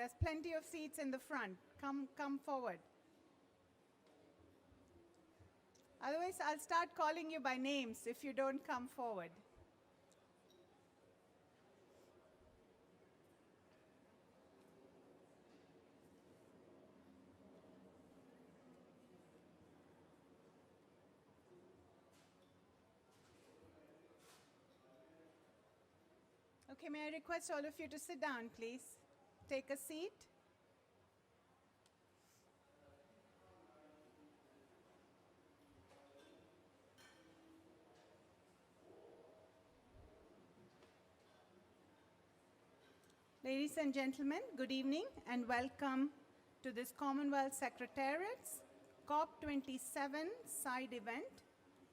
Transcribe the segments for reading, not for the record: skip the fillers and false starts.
There's plenty of seats in the front. Come forward. Otherwise, I'll start calling you by names if you don't come forward. Okay, may I request all of you to sit down, please? Take a seat. Ladies and gentlemen, good evening and welcome to this Commonwealth Secretariat's COP27 side event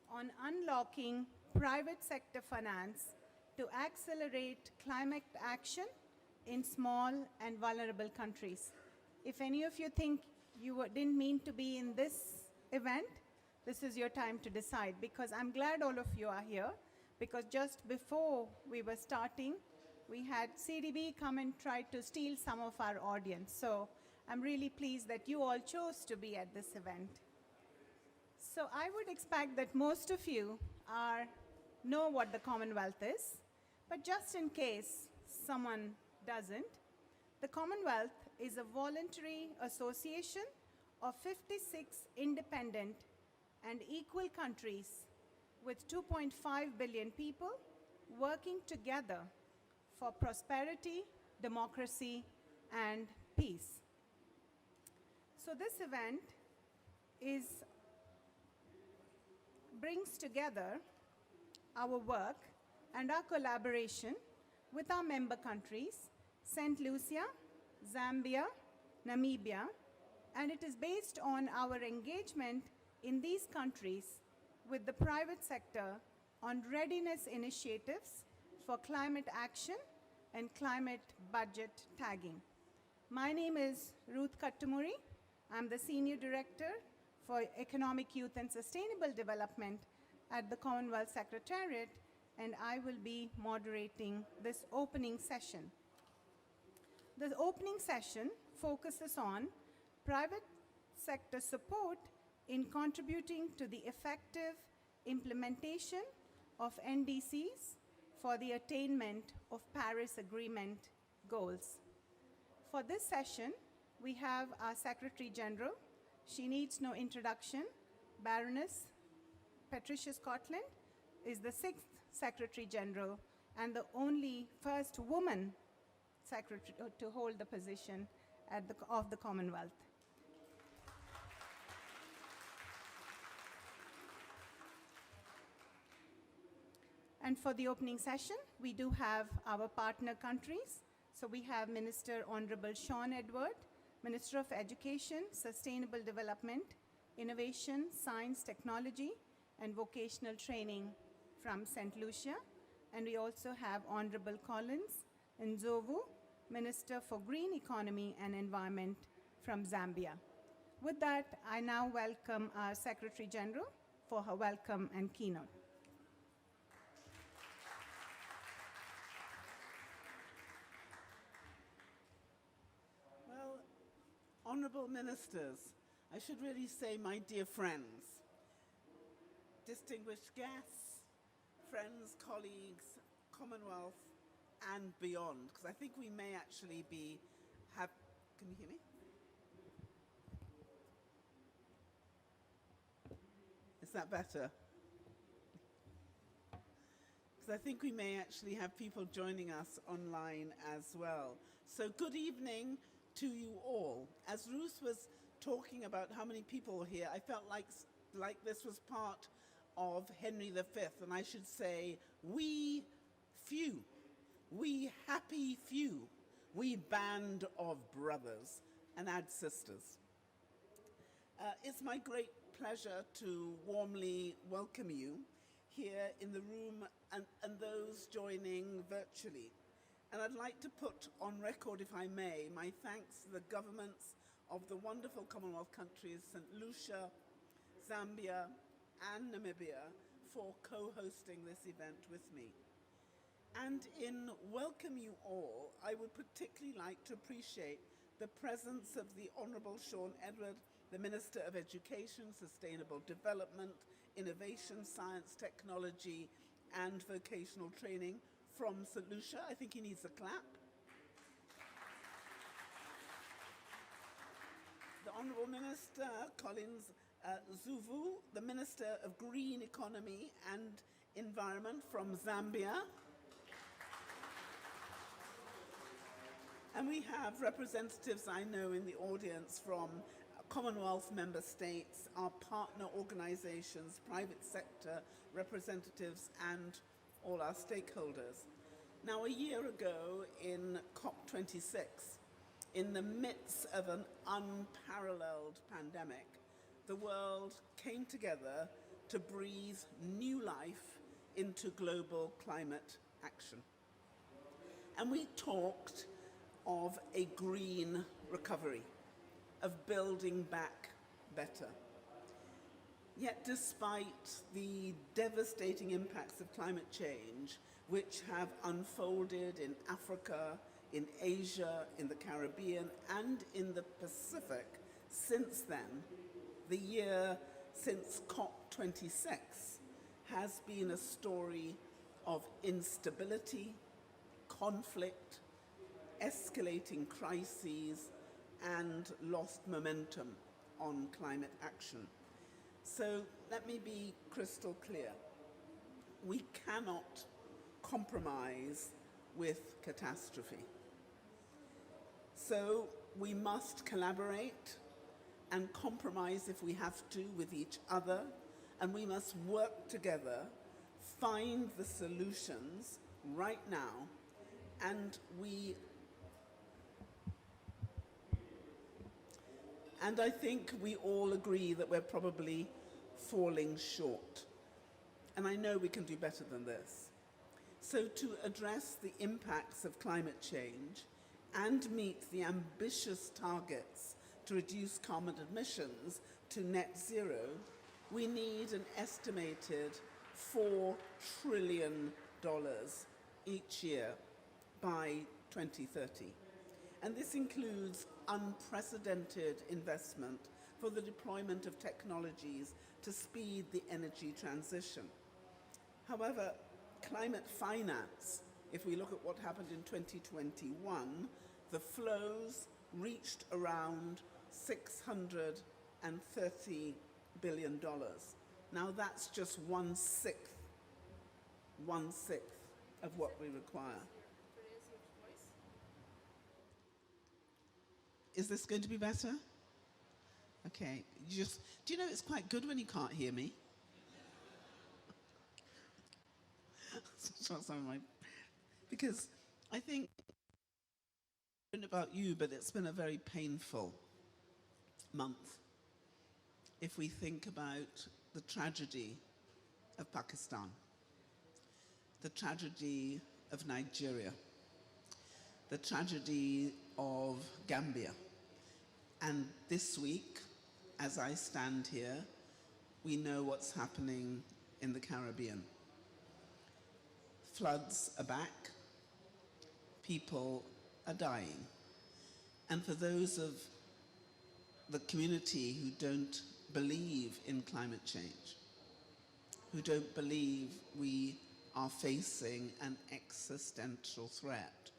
on unlocking private sector finance to accelerate climate action in small and vulnerable countries. If any of you think you didn't mean to be in this event, this is your time to decide, because I'm glad all of you are here, because just before we were starting, we had CDB come and try to steal some of our audience. So I'm really pleased that you all chose to be at this event. So I would expect that most of you know what the Commonwealth is, but just in case someone doesn't, the Commonwealth is a voluntary association of 56 independent and equal countries with 2.5 billion people working together for prosperity, democracy, and peace. So this event brings together our work and our collaboration with our member countries, St. Lucia, Zambia, Namibia, and it is based on our engagement in these countries with the private sector on readiness initiatives for climate action and climate budget tagging. My name is Ruth Kattumuri. I'm the Senior Director for Economic, Youth and Sustainable Development at the Commonwealth Secretariat, and I will be moderating this opening session. The opening session focuses on private sector support in contributing to the effective implementation of NDCs for the attainment of Paris Agreement goals. For this session, we have our Secretary General. She needs no introduction. Baroness Patricia Scotland is the 6th Secretary General and the only first woman secretary to hold the position of the Commonwealth. And for the opening session, we do have our partner countries. So we have Minister Honorable Sean Edward, Minister of Education, Sustainable Development, Innovation, Science, Technology, and Vocational Training from St. Lucia. And we also have Honorable Collins Nzovu, Minister for Green Economy and Environment from Zambia. With that, I now welcome our Secretary General for her welcome and keynote. Well, honorable ministers, I should really say my dear friends, distinguished guests, friends, colleagues, Commonwealth, and beyond, because I think we may actually can you hear me? Is that better? Because I think we may actually have people joining us online as well. So good evening to you all. As Ruth was talking about how many people were here, I felt like this was part of Henry V, and I should say, we few, we happy few, we band of brothers, and add sisters. It's my great pleasure to warmly welcome you here in the room and those joining virtually. And I'd like to put on record, if I may, my thanks to the governments of the wonderful Commonwealth countries, St. Lucia, Zambia, and Namibia, for co-hosting this event with me. And in welcome you all, I would particularly like to appreciate the presence of the Honourable Sean Edward, the Minister of Education, Sustainable Development, Innovation, Science, Technology and Vocational Training from St. Lucia. I think he needs a clap. The Honourable Minister Collins Zuvu, the Minister of Green Economy and Environment from Zambia. And we have representatives I know in the audience from Commonwealth member states, our partner organizations, private sector representatives, and all our stakeholders. Now, a year ago in COP26, in the midst of an unparalleled pandemic, the world came together to breathe new life into global climate action. And we talked of a green recovery, of building back better. Yet despite the devastating impacts of climate change, which have unfolded in Africa, in Asia, in the Caribbean, and in the Pacific since then, the year since COP26 has been a story of instability, conflict, escalating crises, and lost momentum on climate action. So let me be crystal clear. We cannot compromise with catastrophe. So we must collaborate and compromise if we have to with each other, and we must work together, find the solutions right now, and I think we all agree that we're probably falling short. And I know we can do better than this. So to address the impacts of climate change and meet the ambitious targets to reduce carbon emissions to net zero, we need an estimated $4 trillion each year by 2030. And this includes unprecedented investment for the deployment of technologies to speed the energy transition. However, climate finance, if we look at what happened in 2021, the flows reached around $630 billion. Now that's just one-sixth of what we require. Is this going to be better? Okay, do you know it's quite good when you can't hear me? Because I think, I don't know about you, but it's been a very painful month. If we think about the tragedy of Pakistan, the tragedy of Nigeria, the tragedy of Gambia, and this week, as I stand here, we know what's happening in the Caribbean. Floods are back, people are dying. And for those of the community who don't believe in climate change, who don't believe we are facing an existential threat,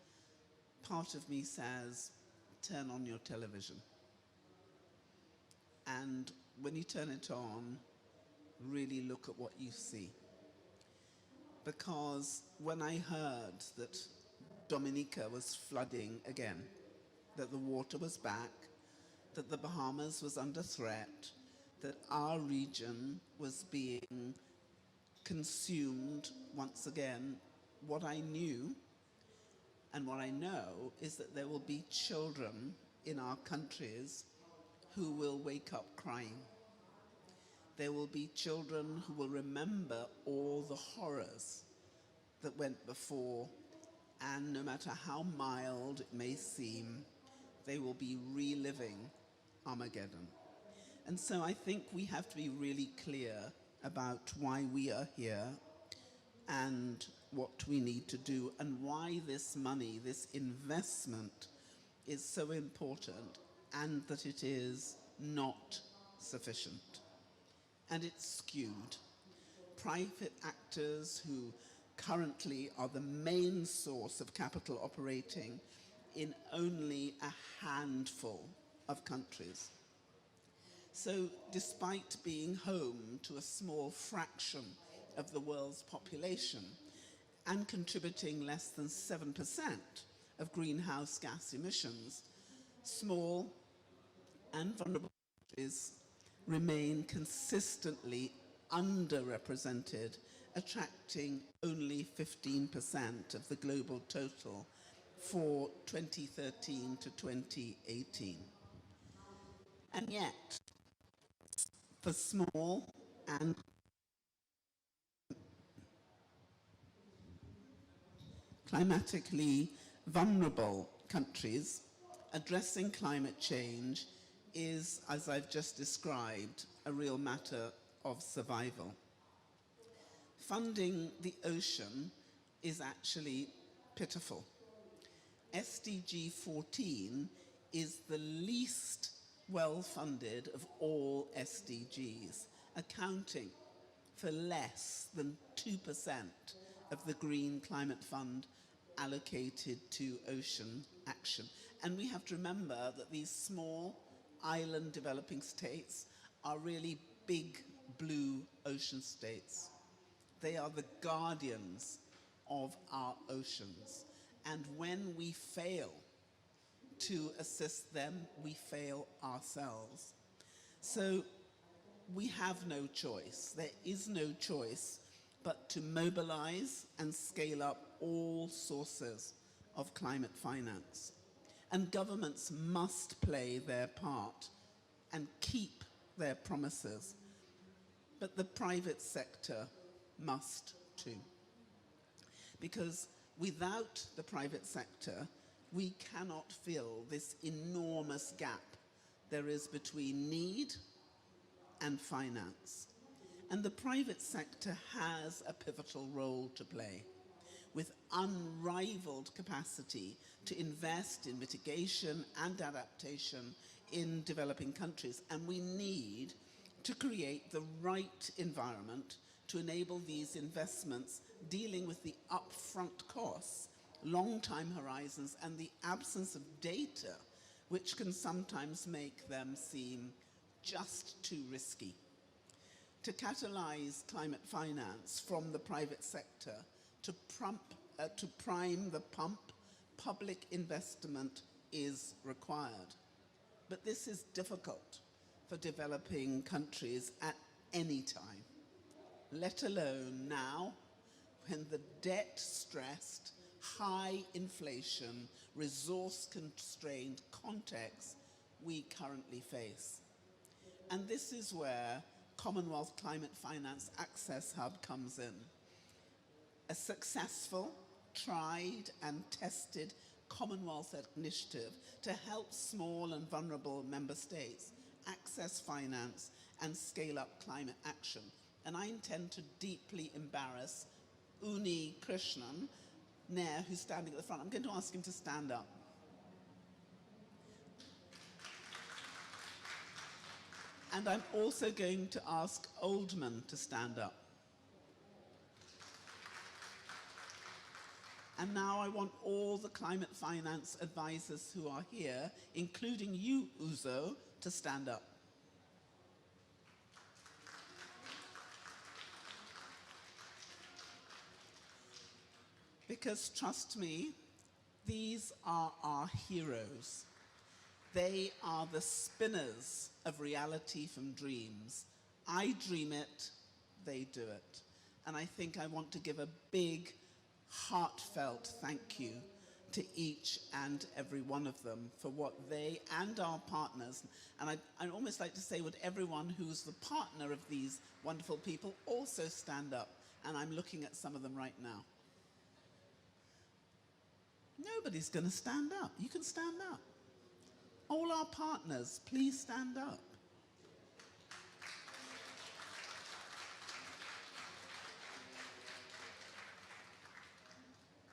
part of me says, turn on your television. And when you turn it on, really look at what you see. Because when I heard that Dominica was flooding again, that the water was back, that the Bahamas was under threat, that our region was being consumed once again, what I knew and what I know is that there will be children in our countries who will wake up crying. There will be children who will remember all the horrors that went before, and no matter how mild it may seem, they will be reliving Armageddon. And so I think we have to be really clear about why we are here and what we need to do, and why this money, this investment is so important and that it is not sufficient. And it's skewed. Private actors who currently are the main source of capital operating in only a handful of countries. So despite being home to a small fraction of the world's population and contributing less than 7% of greenhouse gas emissions, small and vulnerable countries remain consistently underrepresented, attracting only 15% of the global total for 2013 to 2018. And yet, for small and climatically vulnerable countries, addressing climate change is, as I've just described, a real matter of survival. Funding the ocean is actually pitiful. SDG 14 is the least well-funded of all SDGs, accounting for less than 2% of the Green Climate Fund allocated to ocean action. And we have to remember that these small island developing states are really big blue ocean states. They are the guardians of our oceans. And when we fail to assist them, we fail ourselves. So we have no choice. There is no choice but to mobilize and scale up all sources of climate finance. And governments must play their part and keep their promises. But the private sector must too. Because without the private sector, we cannot fill this enormous gap there is between need and finance. And the private sector has a pivotal role to play, with unrivaled capacity to invest in mitigation and adaptation in developing countries. And we need to create the right environment to enable these investments, dealing with the upfront costs, long time horizons, and the absence of data, which can sometimes make them seem just too risky. To catalyze climate finance from the private sector to prime the pump, public investment is required. But this is difficult for developing countries at any time, let alone now, when the debt-stressed, high inflation, resource-constrained context we currently face. And this is where Commonwealth Climate Finance Access Hub comes in. A successful, tried and tested Commonwealth initiative to help small and vulnerable member states access finance and scale up climate action. And I intend to deeply embarrass Uni Krishnan, Nair, who's standing at the front. I'm going to ask him to stand up. And I'm also going to ask Oldman to stand up. And now I want all the climate finance advisors who are here, including you, Uzo, to stand up. Because trust me, these are our heroes. They are the spinners of reality from dreams. I dream it, they do it. And I think I want to give a big, heartfelt thank you to each and every one of them for what they and our partners, and I'd almost like to say, would everyone who's the partner of these wonderful people also stand up? And I'm looking at some of them right now. Nobody's going to stand up. You can stand up. All our partners, please stand up.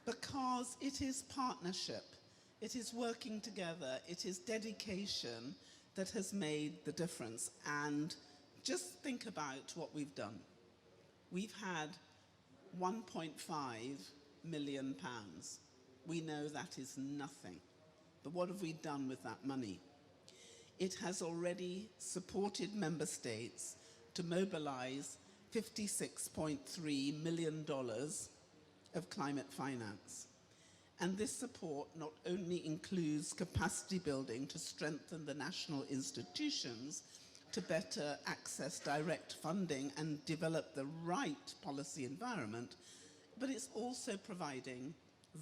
Because it is partnership It is working together. It is dedication that has made the difference. And just think about what we've done. We've had 1.5 million pounds. We know that is nothing. But what have we done with that money? It has already supported member states to mobilize $56.3 million of climate finance. And this support not only includes capacity building to strengthen the national institutions to better access direct funding and develop the right policy environment, but it's also providing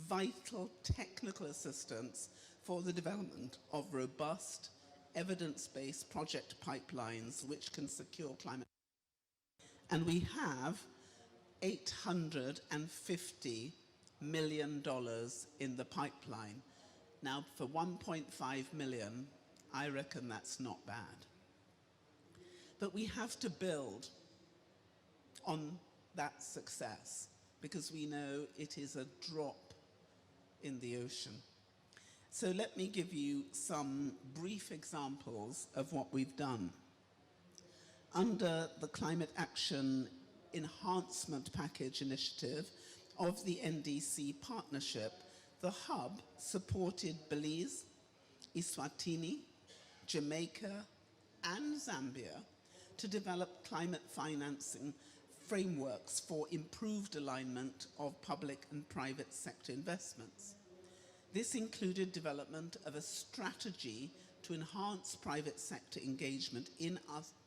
vital technical assistance for the development of robust, evidence-based project pipelines which can secure climate. And we have $850 million in the pipeline. Now, for 1.5 million, I reckon that's not bad. But we have to build on that success because we know it is a drop in the ocean. So let me give you some brief examples of what we've done. Under the Climate Action Enhancement Package initiative of the NDC partnership, the hub supported Belize, Eswatini, Jamaica, and Zambia to develop climate financing frameworks for improved alignment of public and private sector investments. This included development of a strategy to enhance private sector engagement in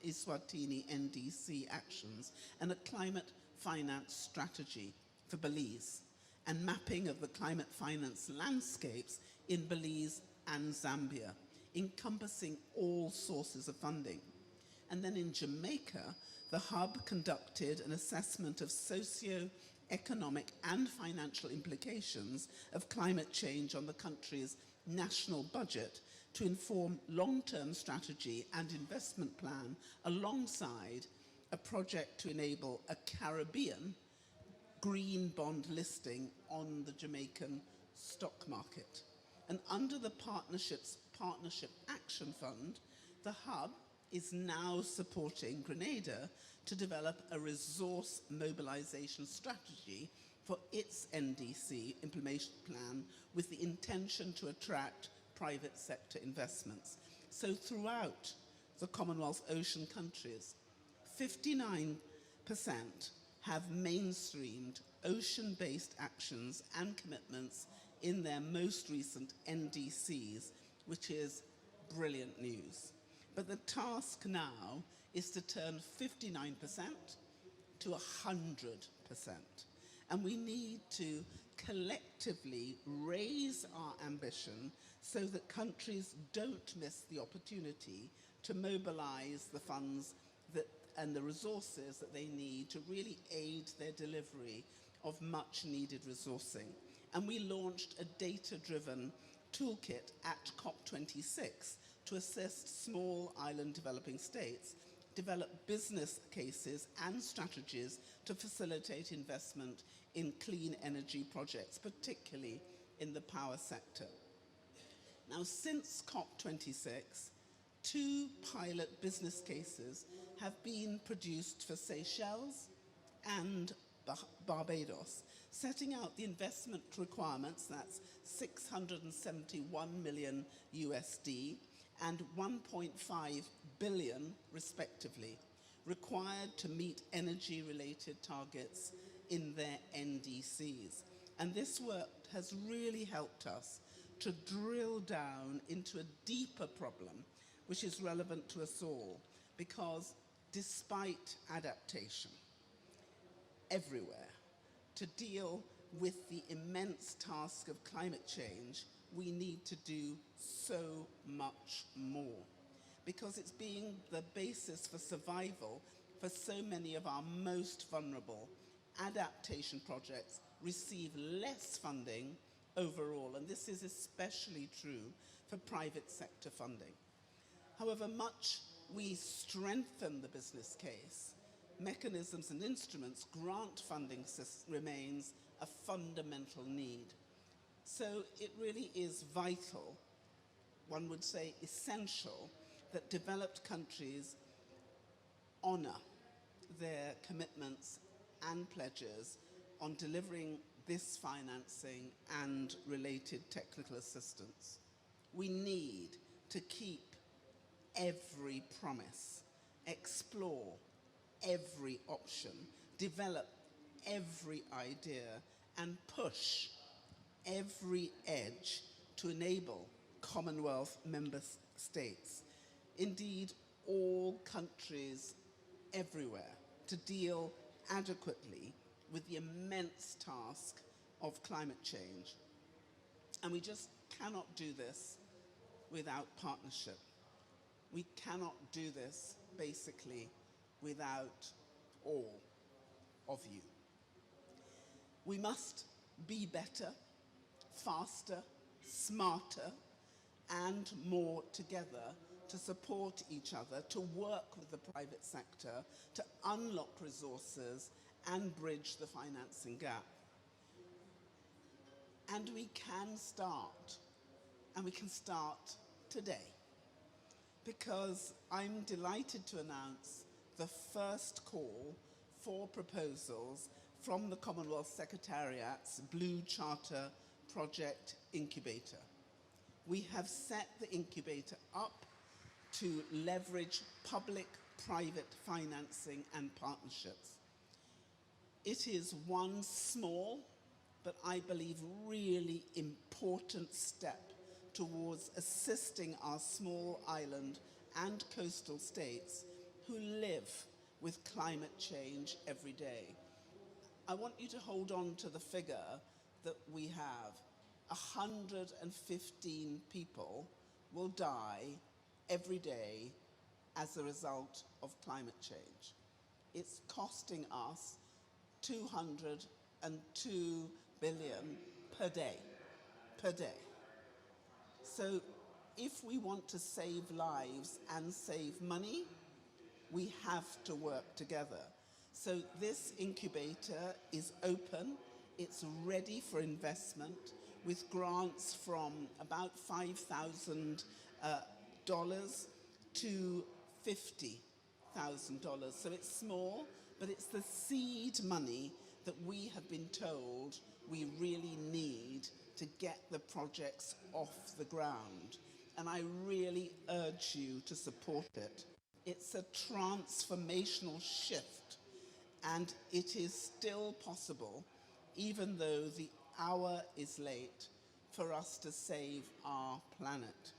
Eswatini NDC actions and a climate finance strategy for Belize, and mapping of the climate finance landscapes in Belize and Zambia, encompassing all sources of funding. And then in Jamaica, the hub conducted an assessment of socio-economic and financial implications of climate change on the country's national budget to inform long-term strategy and investment plan alongside a project to enable a Caribbean green bond listing on the Jamaican stock market. And under the Partnership Action Fund, the hub is now supporting Grenada to develop a resource mobilization strategy for its NDC implementation plan with the intention to attract private sector investments. So throughout the Commonwealth ocean countries, 59% have mainstreamed ocean-based actions and commitments in their most recent NDCs, which is brilliant news. But the task now is to turn 59% to 100%. And we need to collectively raise our ambition so that countries don't miss the opportunity to mobilize the funds and the resources that they need to really aid their delivery of much needed resourcing. And we launched a data-driven toolkit at COP26 to assist small island developing states develop business cases and strategies to facilitate investment in clean energy projects, particularly in the power sector. Now, since COP26, 2 pilot business cases have been produced for Seychelles and Barbados, setting out the investment requirements, that's 671 million USD and 1.5 billion respectively, required to meet energy-related targets in their NDCs. And this work has really helped us to drill down into a deeper problem, which is relevant to us all, because despite adaptation everywhere, to deal with the immense task of climate change, we need to do so much more, because it's being the basis for survival for so many of our most vulnerable. Adaptation projects receive less funding overall, and this is especially true for private sector funding. However much we strengthen the business case, mechanisms and instruments, grant funding remains a fundamental need. So it really is vital, one would say essential, that developed countries honour their commitments and pledges on delivering this financing and related technical assistance. We need to keep every promise, explore every option, develop every idea, and push every edge to enable Commonwealth member states, indeed all countries everywhere, to deal adequately with the immense task of climate change. And we just cannot do this without partnership. We cannot do this, basically, without all of you. We must be better, faster, smarter, and more together to support each other, to work with the private sector, to unlock resources and bridge the financing gap. And we can start, and we can start today, because I'm delighted to announce the first call for proposals from the Commonwealth Secretariat's Blue Charter Project Incubator. We have set the incubator up to leverage public-private financing and partnerships. It is one small, but I believe really important step towards assisting our small island and coastal states who live with climate change every day. I want you to hold on to the figure that we have. 115 people will die every day as a result of climate change. It's costing us 202 billion per day. So if we want to save lives and save money, we have to work together. So this incubator is open, it's ready for investment, with grants from about $5,000 to $50,000. So it's small, but it's the seed money that we have been told we really need to get the projects off the ground. And I really urge you to support it. It's a transformational shift, and it is still possible, even though the hour is late, for us to save our planet.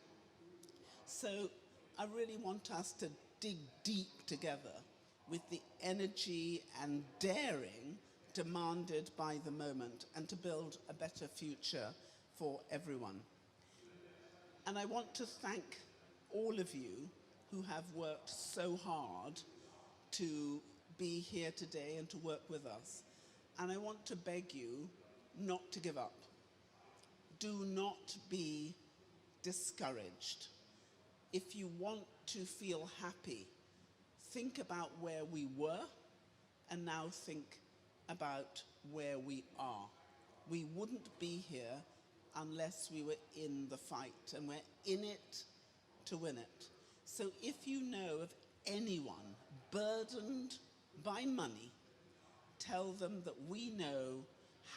So I really want us to dig deep together with the energy and daring demanded by the moment, and to build a better future for everyone. And I want to thank all of you who have worked so hard to be here today and to work with us. And I want to beg you not to give up. Do not be discouraged. If you want to feel happy, think about where we were, and now think about where we are. We wouldn't be here unless we were in the fight, and we're in it to win it. So if you know of anyone burdened by money, tell them that we know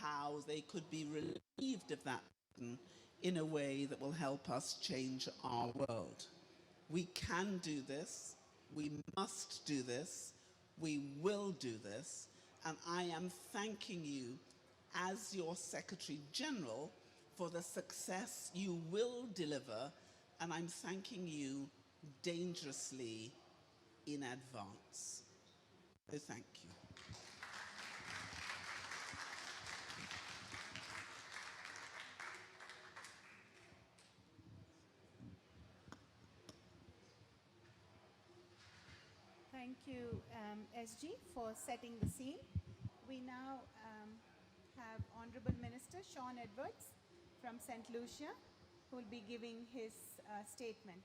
how they could be relieved of that burden in a way that will help us change our world. We can do this, we must do this, we will do this, and I am thanking you as your Secretary General for the success you will deliver, and I'm thanking you dangerously in advance. So thank you. Thank you, SG, for setting the scene. We now have Honorable Minister Sean Edwards from St. Lucia, who will be giving his statement.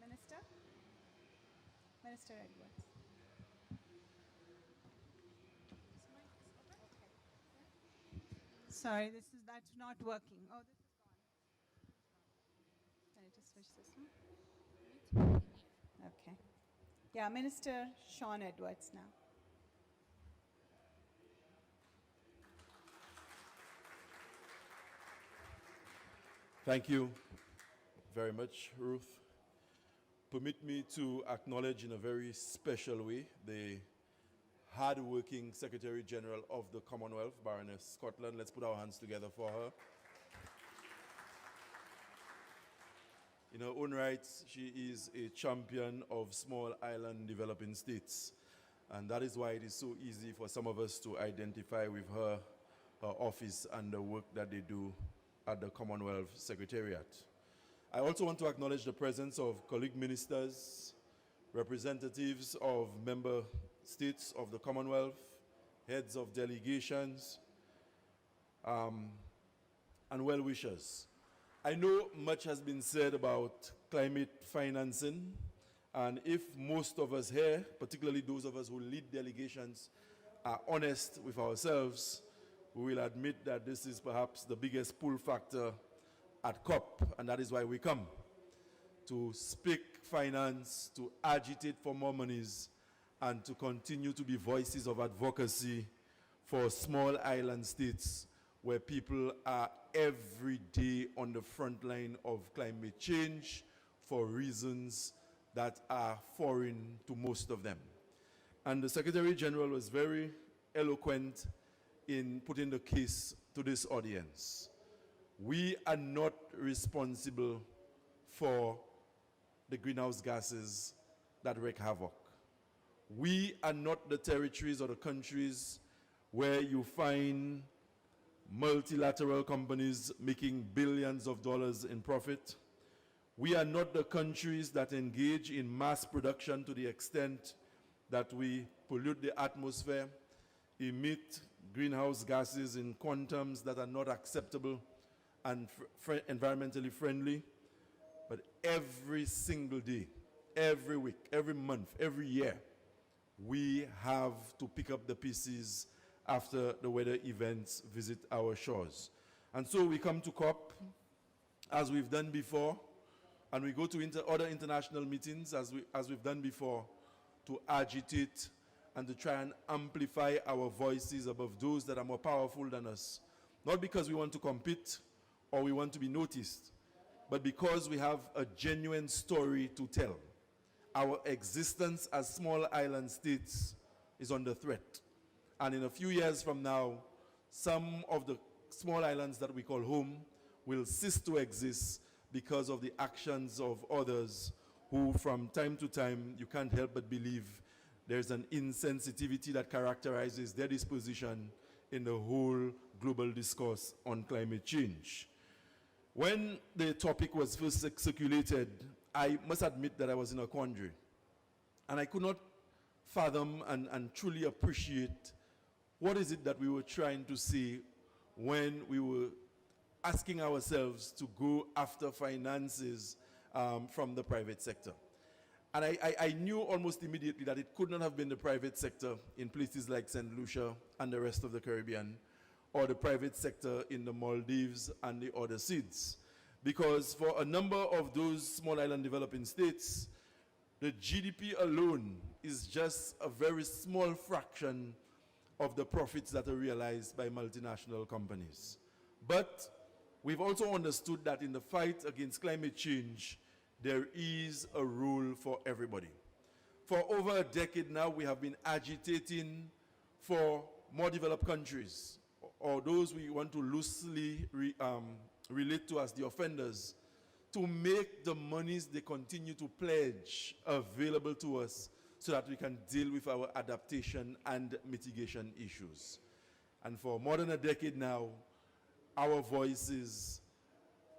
Minister? Minister Edwards. Sorry, that's not working. Oh, this is Okay. Yeah, Minister Sean Edwards now. Thank you very much, Ruth. Permit me to acknowledge in a very special way the hard-working Secretary General of the Commonwealth, Baroness Scotland. Let's put our hands together for her. In her own right, she is a champion of small island developing states. And that is why it is so easy for some of us to identify with her office and the work that they do at the Commonwealth Secretariat. I also want to acknowledge the presence of colleague ministers, representatives of member states of the Commonwealth, heads of delegations, and well-wishers. I know much has been said about climate financing, and if most of us here, particularly those of us who lead delegations, are honest with ourselves, we will admit that this is perhaps the biggest pull factor at COP, and that is why we come, to speak finance, to agitate for more monies, and to continue to be voices of advocacy for small island states where people are every day on the front line of climate change for reasons that are foreign to most of them. And the Secretary General was very eloquent in putting the case to this audience. We are not responsible for the greenhouse gases that wreak havoc. We are not the territories or the countries where you find multilateral companies making billions of dollars in profit. We are not the countries that engage in mass production to the extent that we pollute the atmosphere, emit greenhouse gases in quantums that are not acceptable and environmentally friendly. But every single day, every week, every month, every year, we have to pick up the pieces after the weather events visit our shores. And so we come to COP, as we've done before, and we go to other international meetings, as we've done before, to agitate and to try and amplify our voices above those that are more powerful than us. Not because we want to compete or we want to be noticed, but because we have a genuine story to tell. Our existence as small island states is under threat. And in a few years from now, some of the small islands that we call home will cease to exist because of the actions of others who, from time to time, you can't help but believe there's an insensitivity that characterizes their disposition in the whole global discourse on climate change. When the topic was first circulated, I must admit that I was in a quandary. And I could not fathom and truly appreciate what is it that we were trying to say when we were asking ourselves to go after finances from the private sector. And I knew almost immediately that it could not have been the private sector in places like St. Lucia and the rest of the Caribbean, or the private sector in the Maldives and the other seeds. Because for a number of those small island developing states, the GDP alone is just a very small fraction of the profits that are realized by multinational companies. But we've also understood that in the fight against climate change, there is a role for everybody. For over a decade now, we have been agitating for more developed countries, or those we want to loosely relate to as the offenders, to make the monies they continue to pledge available to us so that we can deal with our adaptation and mitigation issues. And for more than a decade now, our voices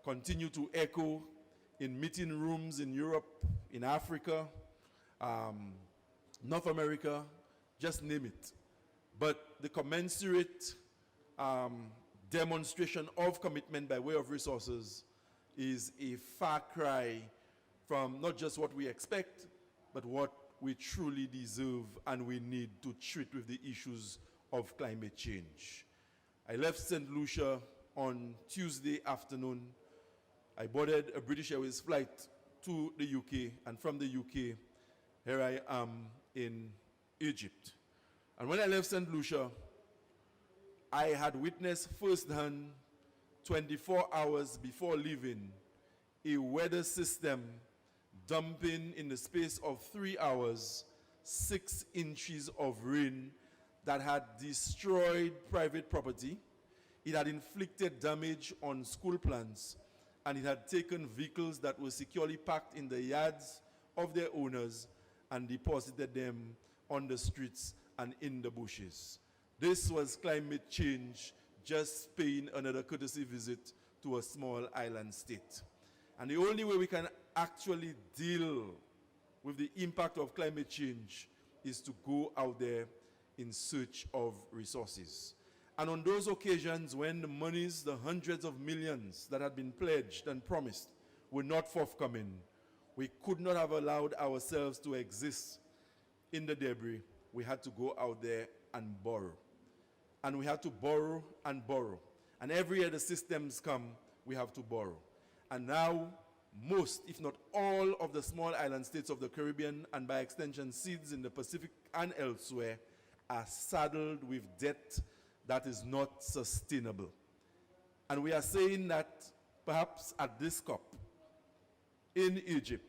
continue to echo in meeting rooms in Europe, in Africa, North America, just name it. But the commensurate demonstration of commitment by way of resources is a far cry from not just what we expect, but what we truly deserve and we need to treat with the issues of climate change. I left St. Lucia on Tuesday afternoon. I boarded a British Airways flight to the UK, and from the UK, here I am in Egypt. And when I left St. Lucia, I had witnessed firsthand, 24 hours before leaving, a weather system dumping in the space of 3 hours 6 inches of rain that had destroyed private property, it had inflicted damage on school plants, and it had taken vehicles that were securely parked in the yards of their owners and deposited them on the streets and in the bushes. This was climate change just paying another courtesy visit to a small island state. And the only way we can actually deal with the impact of climate change is to go out there in search of resources. And on those occasions when the monies, the hundreds of millions that had been pledged and promised were not forthcoming, we could not have allowed ourselves to exist in the debris. We had to go out there and borrow. And we had to borrow and borrow. And every year the systems come, we have to borrow. And now, most, if not all, of the small island states of the Caribbean, and by extension seeds in the Pacific and elsewhere, are saddled with debt that is not sustainable. And we are saying that perhaps at this COP in Egypt,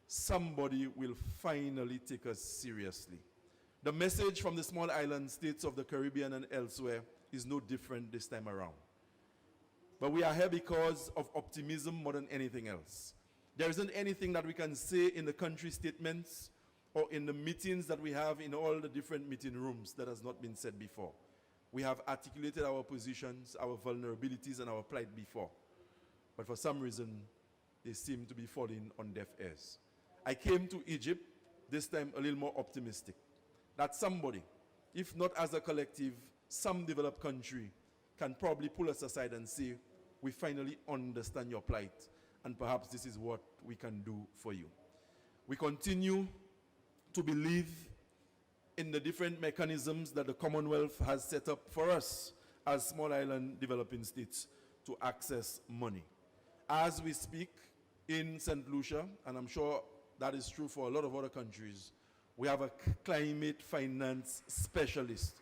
somebody will finally take us seriously. The message from the small island states of the Caribbean and elsewhere is no different this time around. But we are here because of optimism more than anything else. There isn't anything that we can say in the country statements or in the meetings that we have in all the different meeting rooms that has not been said before. We have articulated our positions, our vulnerabilities, and our plight before. But for some reason, they seem to be falling on deaf ears. I came to Egypt, this time a little more optimistic, that somebody, if not as a collective, some developed country can probably pull us aside and say, we finally understand your plight, and perhaps this is what we can do for you. We continue to believe in the different mechanisms that the Commonwealth has set up for us as small island developing states to access money. As we speak in St. Lucia, and I'm sure that is true for a lot of other countries, we have a climate finance specialist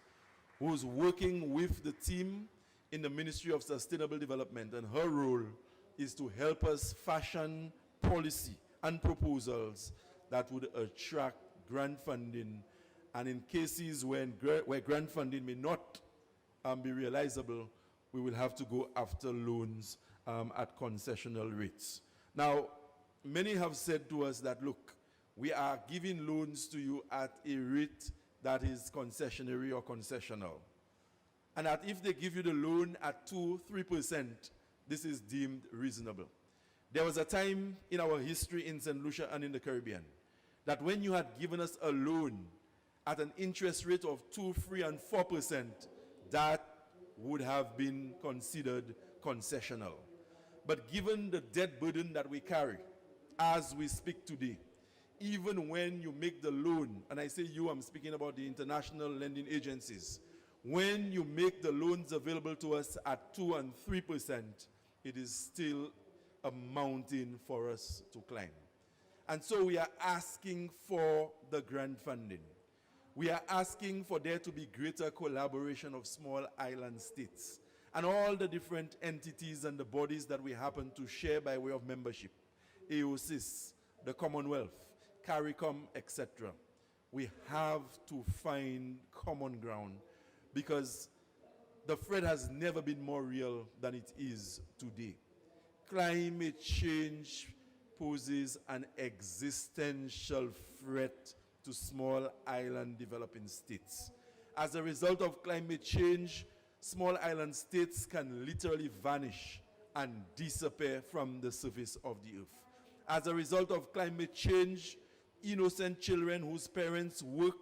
who's working with the team in the Ministry of Sustainable Development, and her role is to help us fashion policy and proposals that would attract grant funding, and in cases where grant funding may not be realizable, we will have to go after loans at concessional rates. Now, many have said to us that, look, we are giving loans to you at a rate that is concessionary or concessional. And that if they give you the loan at 2-3%, this is deemed reasonable. There was a time in our history in St. Lucia and in the Caribbean that when you had given us a loan at an interest rate of 2, 3, and 4%, that would have been considered concessional. But given the debt burden that we carry as we speak today, even when you make the loan, and I say you, I'm speaking about the international lending agencies, when you make the loans available to us at 2 and 3%, it is still a mountain for us to climb. And so we are asking for the grant funding. We are asking for there to be greater collaboration of small island states and all the different entities and the bodies that we happen to share by way of membership, AOSIS, the Commonwealth, CARICOM, etc. We have to find common ground because the threat has never been more real than it is today. Climate change poses an existential threat to small island developing states. As a result of climate change, small island states can literally vanish and disappear from the surface of the earth. As a result of climate change, innocent children whose parents work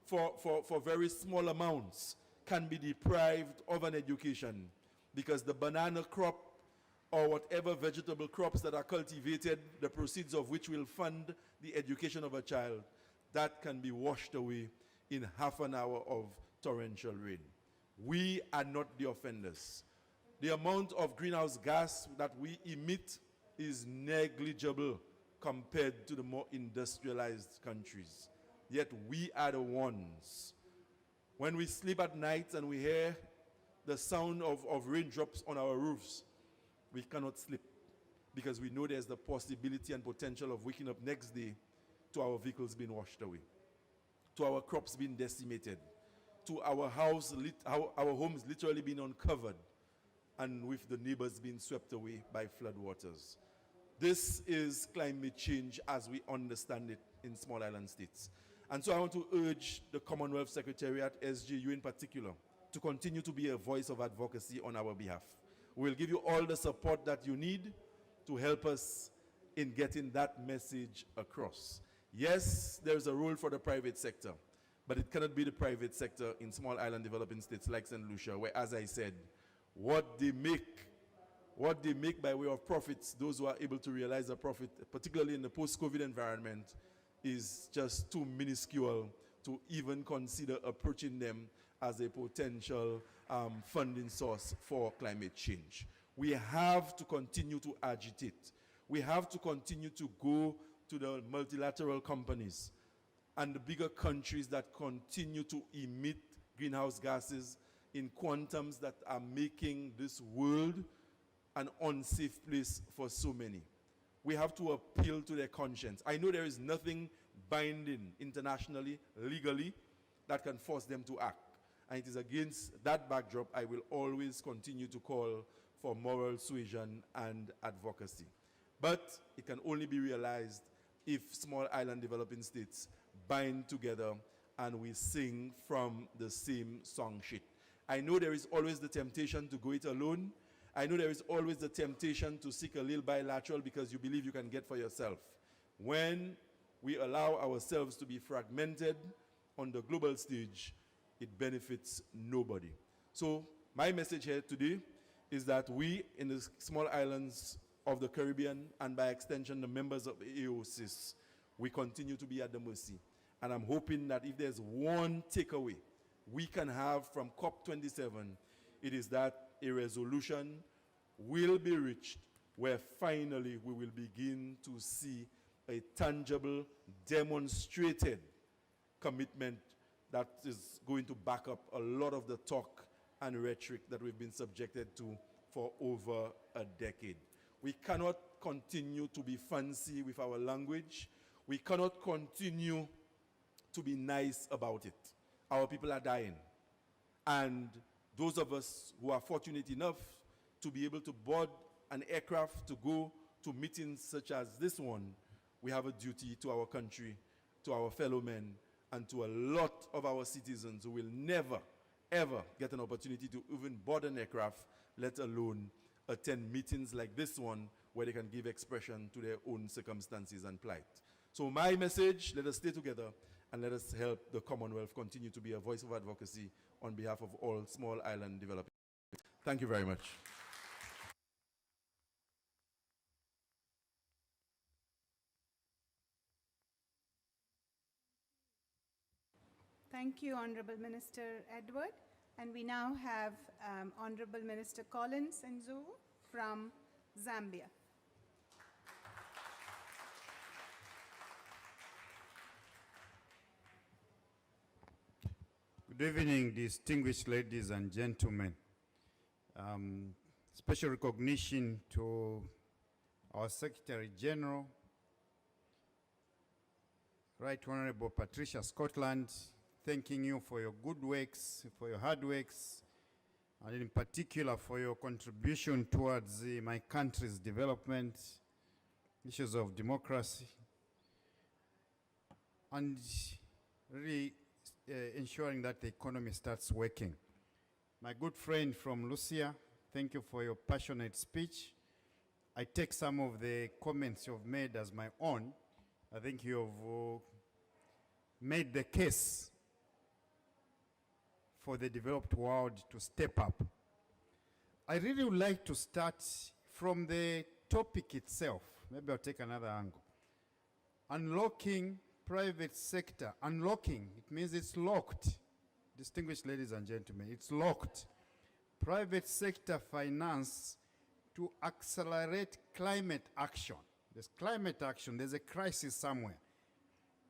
for very small amounts can be deprived of an education because the banana crop or whatever vegetable crops that are cultivated, the proceeds of which will fund the education of a child, that can be washed away in half an hour of torrential rain. We are not the offenders. The amount of greenhouse gas that we emit is negligible compared to the more industrialized countries. Yet we are the ones. When we sleep at night and we hear the sound of raindrops on our roofs, we cannot sleep because we know there's the possibility and potential of waking up next day to our vehicles being washed away, to our crops being decimated, to our homes literally being uncovered, and with the neighbors being swept away by floodwaters. This is climate change as we understand it in small island states. And so I want to urge the Commonwealth Secretariat, SJU in particular, to continue to be a voice of advocacy on our behalf. We'll give you all the support that you need to help us in getting that message across. Yes, there's a role for the private sector, but it cannot be the private sector in small island developing states like St. Lucia, where, as I said, what they make by way of profits, those who are able to realize a profit, particularly in the post-COVID environment, is just too minuscule to even consider approaching them as a potential funding source for climate change. We have to continue to agitate. We have to continue to go to the multilateral companies and the bigger countries that continue to emit greenhouse gases in quantums that are making this world an unsafe place for so many. We have to appeal to their conscience. I know there is nothing binding internationally, legally, that can force them to act. And it is against that backdrop I will always continue to call for moral suasion and advocacy. But it can only be realized if small island developing states bind together and we sing from the same song sheet. I know there is always the temptation to go it alone. I know there is always the temptation to seek a little bilateral because you believe you can get for yourself. When we allow ourselves to be fragmented on the global stage, it benefits nobody. So my message here today is that we in the small islands of the Caribbean, and by extension the members of AOSIS, we continue to be at the mercy. And I'm hoping that if there's one takeaway we can have from COP27, it is that a resolution will be reached where finally we will begin to see a tangible, demonstrated commitment that is going to back up a lot of the talk and rhetoric that we've been subjected to for over a decade. We cannot continue to be fancy with our language. We cannot continue to be nice about it. Our people are dying. And those of us who are fortunate enough to be able to board an aircraft to go to meetings such as this one, we have a duty to our country, to our fellow men, and to a lot of our citizens who will never, ever get an opportunity to even board an aircraft, let alone attend meetings like this one where they can give expression to their own circumstances and plight. So my message, let us stay together and let us help the Commonwealth continue to be a voice of advocacy on behalf of all small island developers. Thank you very much. Thank you, Honorable Minister Edward. And we now have Honorable Minister Collins Nzulu from Zambia. Good evening, distinguished ladies and gentlemen. Special recognition to our Secretary General, Right Honorable Patricia Scotland, thanking you for your good works, for your hard works, and in particular for your contribution towards my country's development, issues of democracy, and really ensuring that the economy starts working. My good friend from Lucia, thank you for your passionate speech. I take some of the comments you've made as my own. I think you've made the case for the developed world to step up. I really would like to start from the topic itself. Maybe I'll take another angle. Unlocking private sector. Unlocking, it means it's locked. Distinguished ladies and gentlemen, it's locked. Private sector finance to accelerate climate action. There's climate action. There's a crisis somewhere.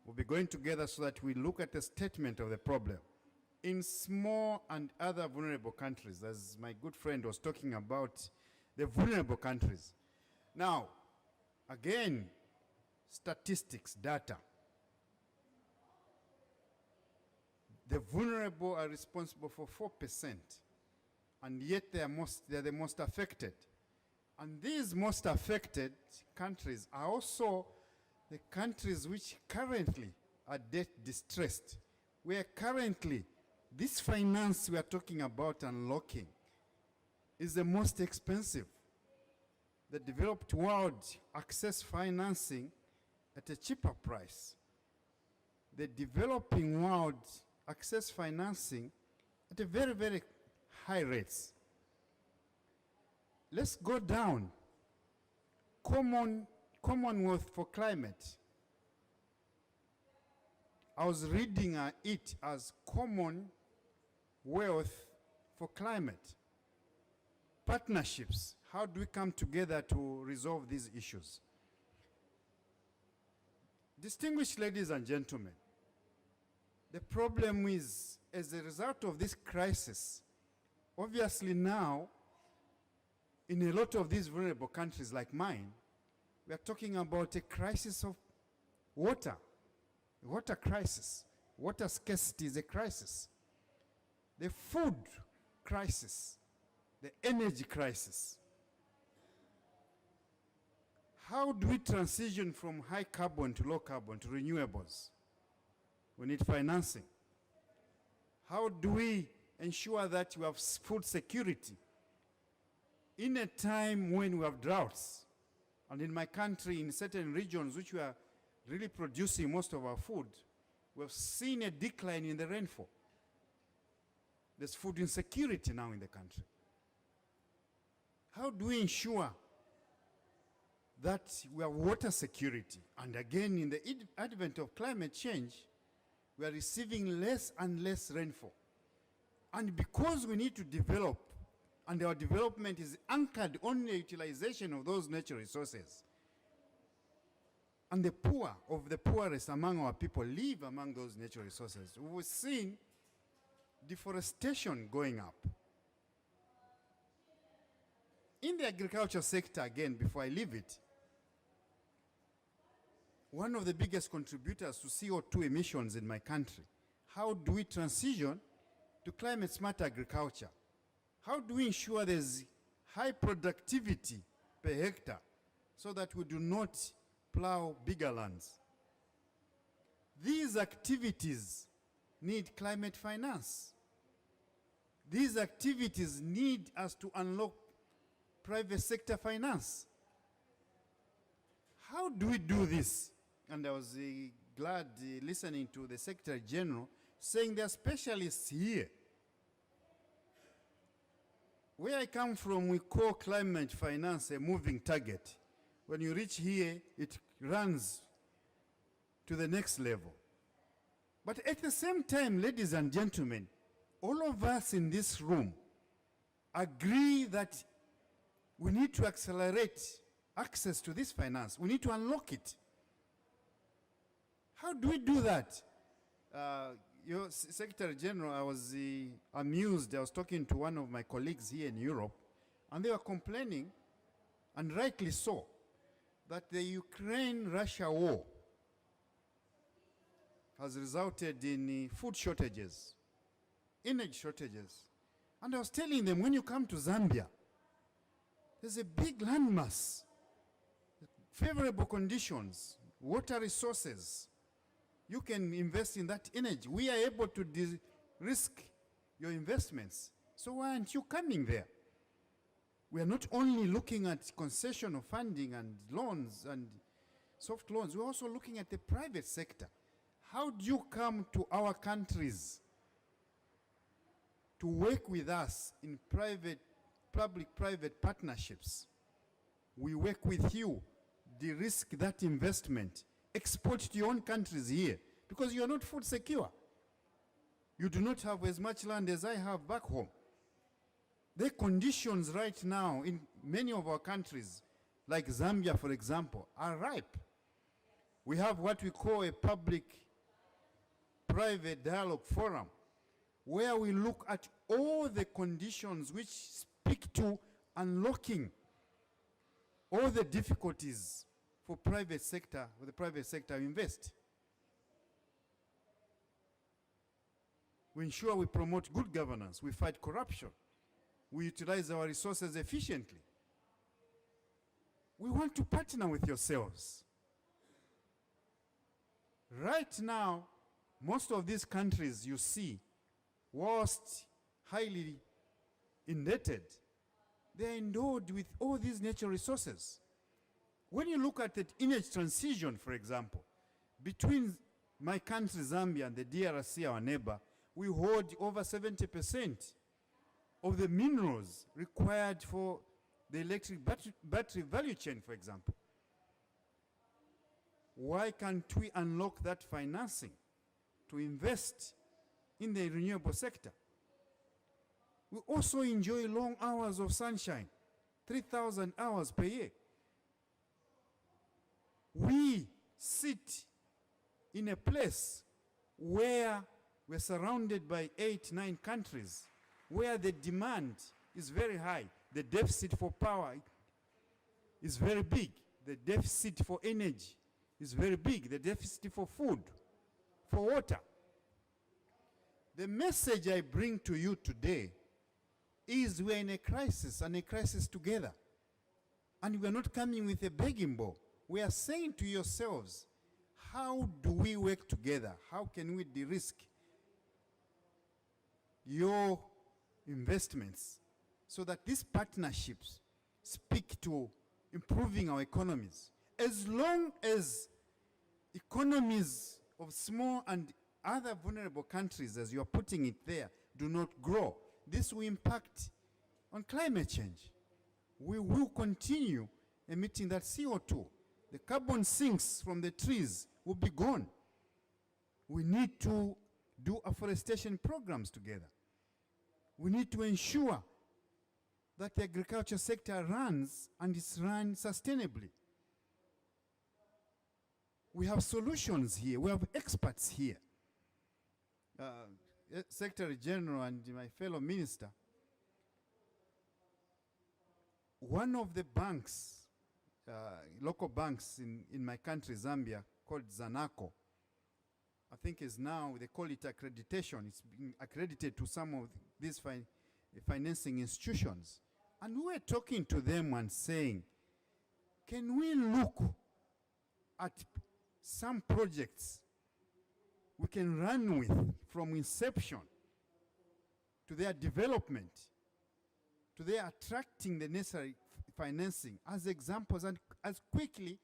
We'll be going together so that we look at the statement of the problem. In small and other vulnerable countries, as my good friend was talking about, the vulnerable countries. Now, again, statistics, data. The vulnerable are responsible for 4%, and yet they are the most affected. And these most affected countries are also the countries which currently are debt distressed, where currently this finance we are talking about unlocking is the most expensive. The developed world access financing at a cheaper price. The developing world access financing at a very, very high rates. Let's go down. Commonwealth for climate. I was reading it as Commonwealth for climate. Partnerships. How do we come together to resolve these issues? Distinguished ladies and gentlemen, the problem is, as a result of this crisis, obviously now, in a lot of these vulnerable countries like mine, we are talking about a crisis of water, water crisis. Water scarcity is a crisis. The food crisis, the energy crisis. How do we transition from high carbon to low carbon to renewables? We need financing. How do we ensure that we have food security in a time when we have droughts? And in my country, in certain regions which we are really producing most of our food, we have seen a decline in the rainfall. There's food insecurity now in the country. How do we ensure that we have water security? And again, in the advent of climate change, we are receiving less and less rainfall. And because we need to develop, and our development is anchored on the utilization of those natural resources, and the poor of the poorest among our people live among those natural resources, we've seen deforestation going up. In the agriculture sector, again, before I leave it, one of the biggest contributors to CO2 emissions in my country, how do we transition to climate smart agriculture? How do we ensure there's high productivity per hectare so that we do not plow bigger lands? These activities need climate finance. These activities need us to unlock private sector finance. How do we do this? And I was glad listening to the Secretary General saying there are specialists here. Where I come from, we call climate finance a moving target. When you reach here, it runs to the next level. But at the same time, ladies and gentlemen, all of us in this room agree that we need to accelerate access to this finance. We need to unlock it. How do we do that? Your Secretary General, I was amused. I was talking to one of my colleagues here in Europe, and they were complaining, and rightly so, that the Ukraine-Russia war has resulted in food shortages, energy shortages. And I was telling them, when you come to Zambia, there's a big landmass, favorable conditions, water resources. You can invest in that energy. We are able to risk your investments. So why aren't you coming there? We are not only looking at concession of funding and loans and soft loans, we're also looking at the private sector. How do you come to our countries to work with us in public-private partnerships? We work with you, de-risk that investment, export to your own countries here, because you are not food secure. You do not have as much land as I have back home. The conditions right now in many of our countries, like Zambia, for example, are ripe. We have what we call a public-private dialogue forum, where we look at all the conditions which speak to unlocking all the difficulties for the private sector to invest. We ensure we promote good governance, we fight corruption, we utilize our resources efficiently. We want to partner with yourselves. Right now, most of these countries you see, whilst highly indebted, they are endowed with all these natural resources. When you look at the energy transition, for example, between my country, Zambia, and the DRC, our neighbor, we hold over 70% of the minerals required for the electric battery value chain, for example. Why can't we unlock that financing to invest in the renewable sector? We also enjoy long hours of sunshine, 3,000 hours per year. We sit in a place where we're surrounded by 8, 9 countries, where the demand is very high. The deficit for power is very big. The deficit for energy is very big. The deficit for food, for water. The message I bring to you today is we're in a crisis, and a crisis together. And we're not coming with a begging bowl. We are saying to yourselves, how do we work together? How can we de-risk your investments so that these partnerships speak to improving our economies? As long as economies of small and other vulnerable countries, as you are putting it there, do not grow, this will impact on climate change. We will continue emitting that CO2. The carbon sinks from the trees will be gone. We need to do afforestation programs together. We need to ensure that the agriculture sector runs, and is run sustainably. We have solutions here. We have experts here. Secretary General and my fellow minister, one of the banks, local banks in my country, Zambia, called Zanaco, I think is now, they call it accreditation. It's been accredited to some of these financing institutions. And we were talking to them and saying, can we look at some projects we can run with from inception to their development, to their attracting the necessary financing as examples, and as quickly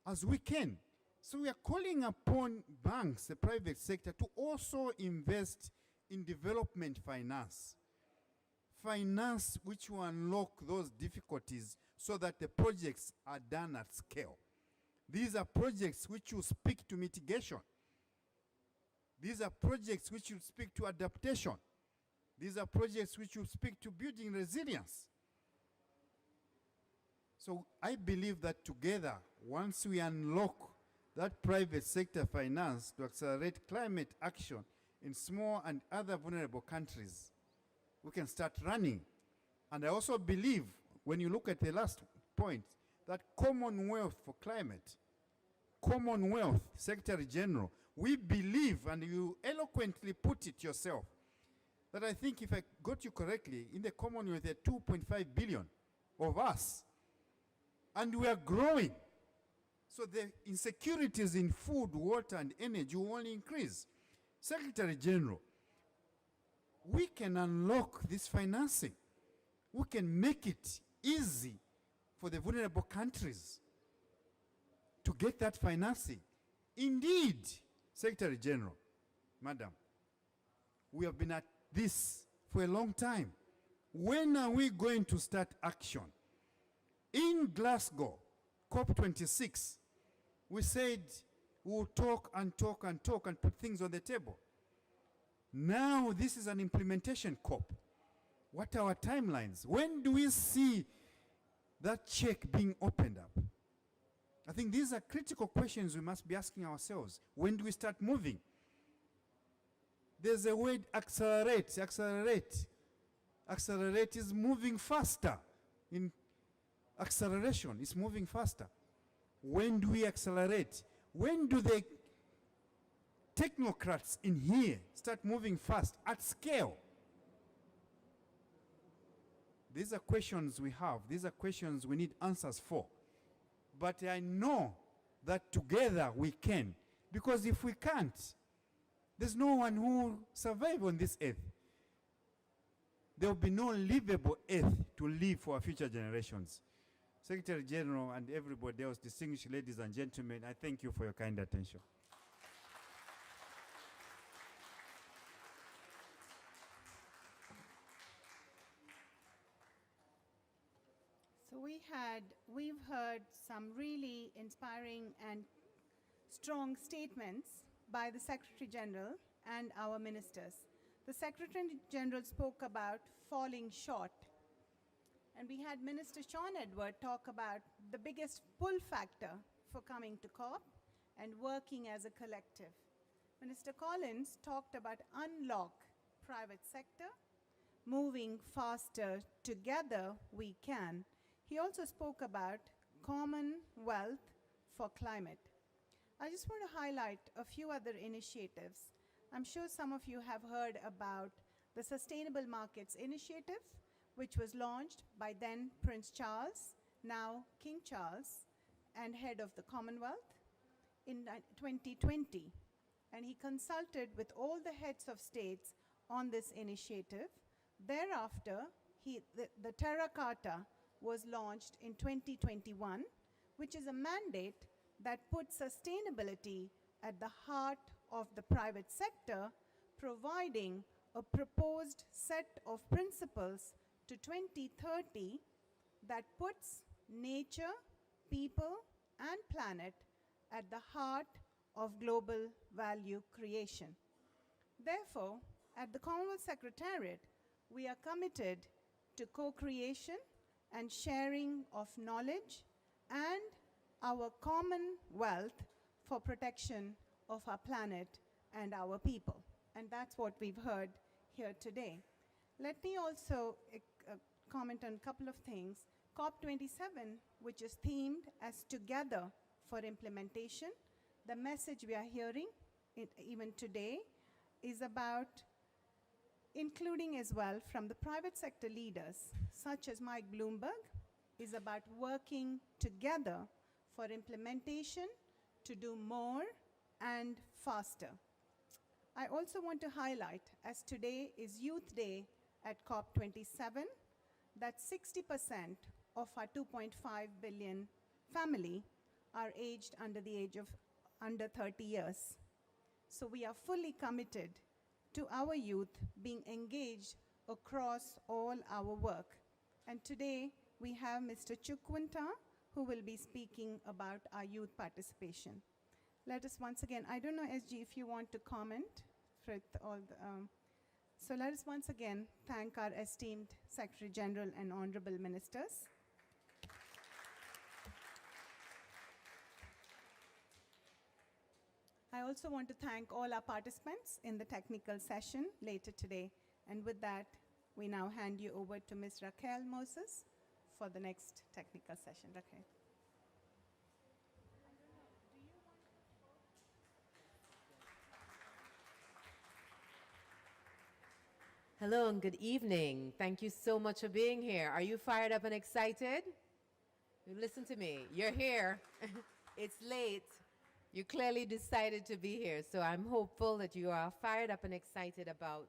as we can. So we are calling upon banks, the private sector, to also invest in development finance. Finance which will unlock those difficulties so that the projects are done at scale. These are projects which will speak to mitigation. These are projects which will speak to adaptation. These are projects which will speak to building resilience. So I believe that together, once we unlock that private sector finance to accelerate climate action in small and other vulnerable countries, we can start running. And I also believe, when you look at the last point, that Commonwealth for climate, Commonwealth, Secretary General, we believe, and you eloquently put it yourself, that I think, if I got you correctly, in the Commonwealth there are 2.5 billion of us. And we are growing. So the insecurities in food, water, and energy will only increase. Secretary General, we can unlock this financing. We can make it easy for the vulnerable countries to get that financing. Indeed, Secretary General, Madam, we have been at this for a long time. When are we going to start action? In Glasgow, COP26, we said we'll talk and talk and talk and put things on the table. Now this is an implementation COP. What are our timelines? When do we see that check being opened up? I think these are critical questions we must be asking ourselves. When do we start moving? There's a word accelerate, accelerate. Accelerate is moving faster. In acceleration, it's moving faster. When do we accelerate? When do the technocrats in here start moving fast at scale? These are questions we have. These are questions we need answers for. But I know that together we can. Because if we can't, there's no one who will survive on this earth. There will be no livable earth to live for our future generations. Secretary General and everybody else, distinguished ladies and gentlemen, I thank you for your kind attention. So we've heard some really inspiring and strong statements by the Secretary General and our ministers. The Secretary General spoke about falling short. And we had Minister Sean Edward talk about the biggest pull factor for coming to COP and working as a collective. Minister Collins talked about unlock private sector, moving faster, together we can. He also spoke about Commonwealth for climate. I just want to highlight a few other initiatives. I'm sure some of you have heard about the Sustainable Markets Initiative, which was launched by then Prince Charles, now King Charles, and head of the Commonwealth in 2020. And he consulted with all the heads of states on this initiative. Thereafter, the Terra Carta was launched in 2021, which is a mandate that puts sustainability at the heart of the private sector, providing a proposed set of principles to 2030 that puts nature, people, and planet at the heart of global value creation. Therefore, at the Commonwealth Secretariat, we are committed to co-creation and sharing of knowledge and our common wealth for protection of our planet and our people. And that's what we've heard here today. Let me also comment on a couple of things. COP27, which is themed as Together for Implementation, the message we are hearing even today is about including as well from the private sector leaders, such as Mike Bloomberg, is about working together for implementation to do more and faster. I also want to highlight, as today is Youth Day at COP27, that 60% of our 2.5 billion family are aged under the age of under 30 years. So we are fully committed to our youth being engaged across all our work. And today we have Mr. Chukwunta, who will be speaking about our youth participation. Let us once again, I don't know, SG, if you want to comment with all the, so let us once again thank our esteemed Secretary General and honorable ministers. I also want to thank all our participants in the technical session later today. And with that, we now hand you over to Ms. Raquel Moses for the next technical session. Raquel. Hello and good evening. Thank you so much for being here. Are you fired up and excited? Listen to me. You're here. It's late. You clearly decided to be here. So I'm hopeful that you are fired up and excited about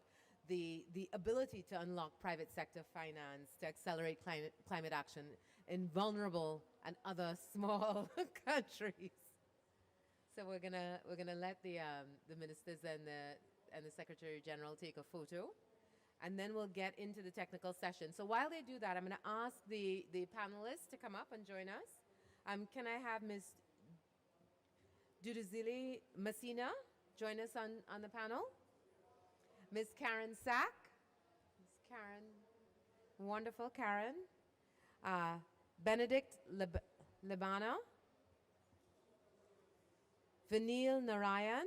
the ability to unlock private sector finance, to accelerate climate action in vulnerable and other small countries. So we're gonna let the ministers and the Secretary General take a photo, and then we'll get into the technical session. So while they do that, I'm gonna ask the panelists to come up and join us. Can I have Ms. Duduzile Masina join us on the panel? Ms. Karen Sack. Ms. Karen, wonderful Karen. Benedict Libana, Vanil Narayan,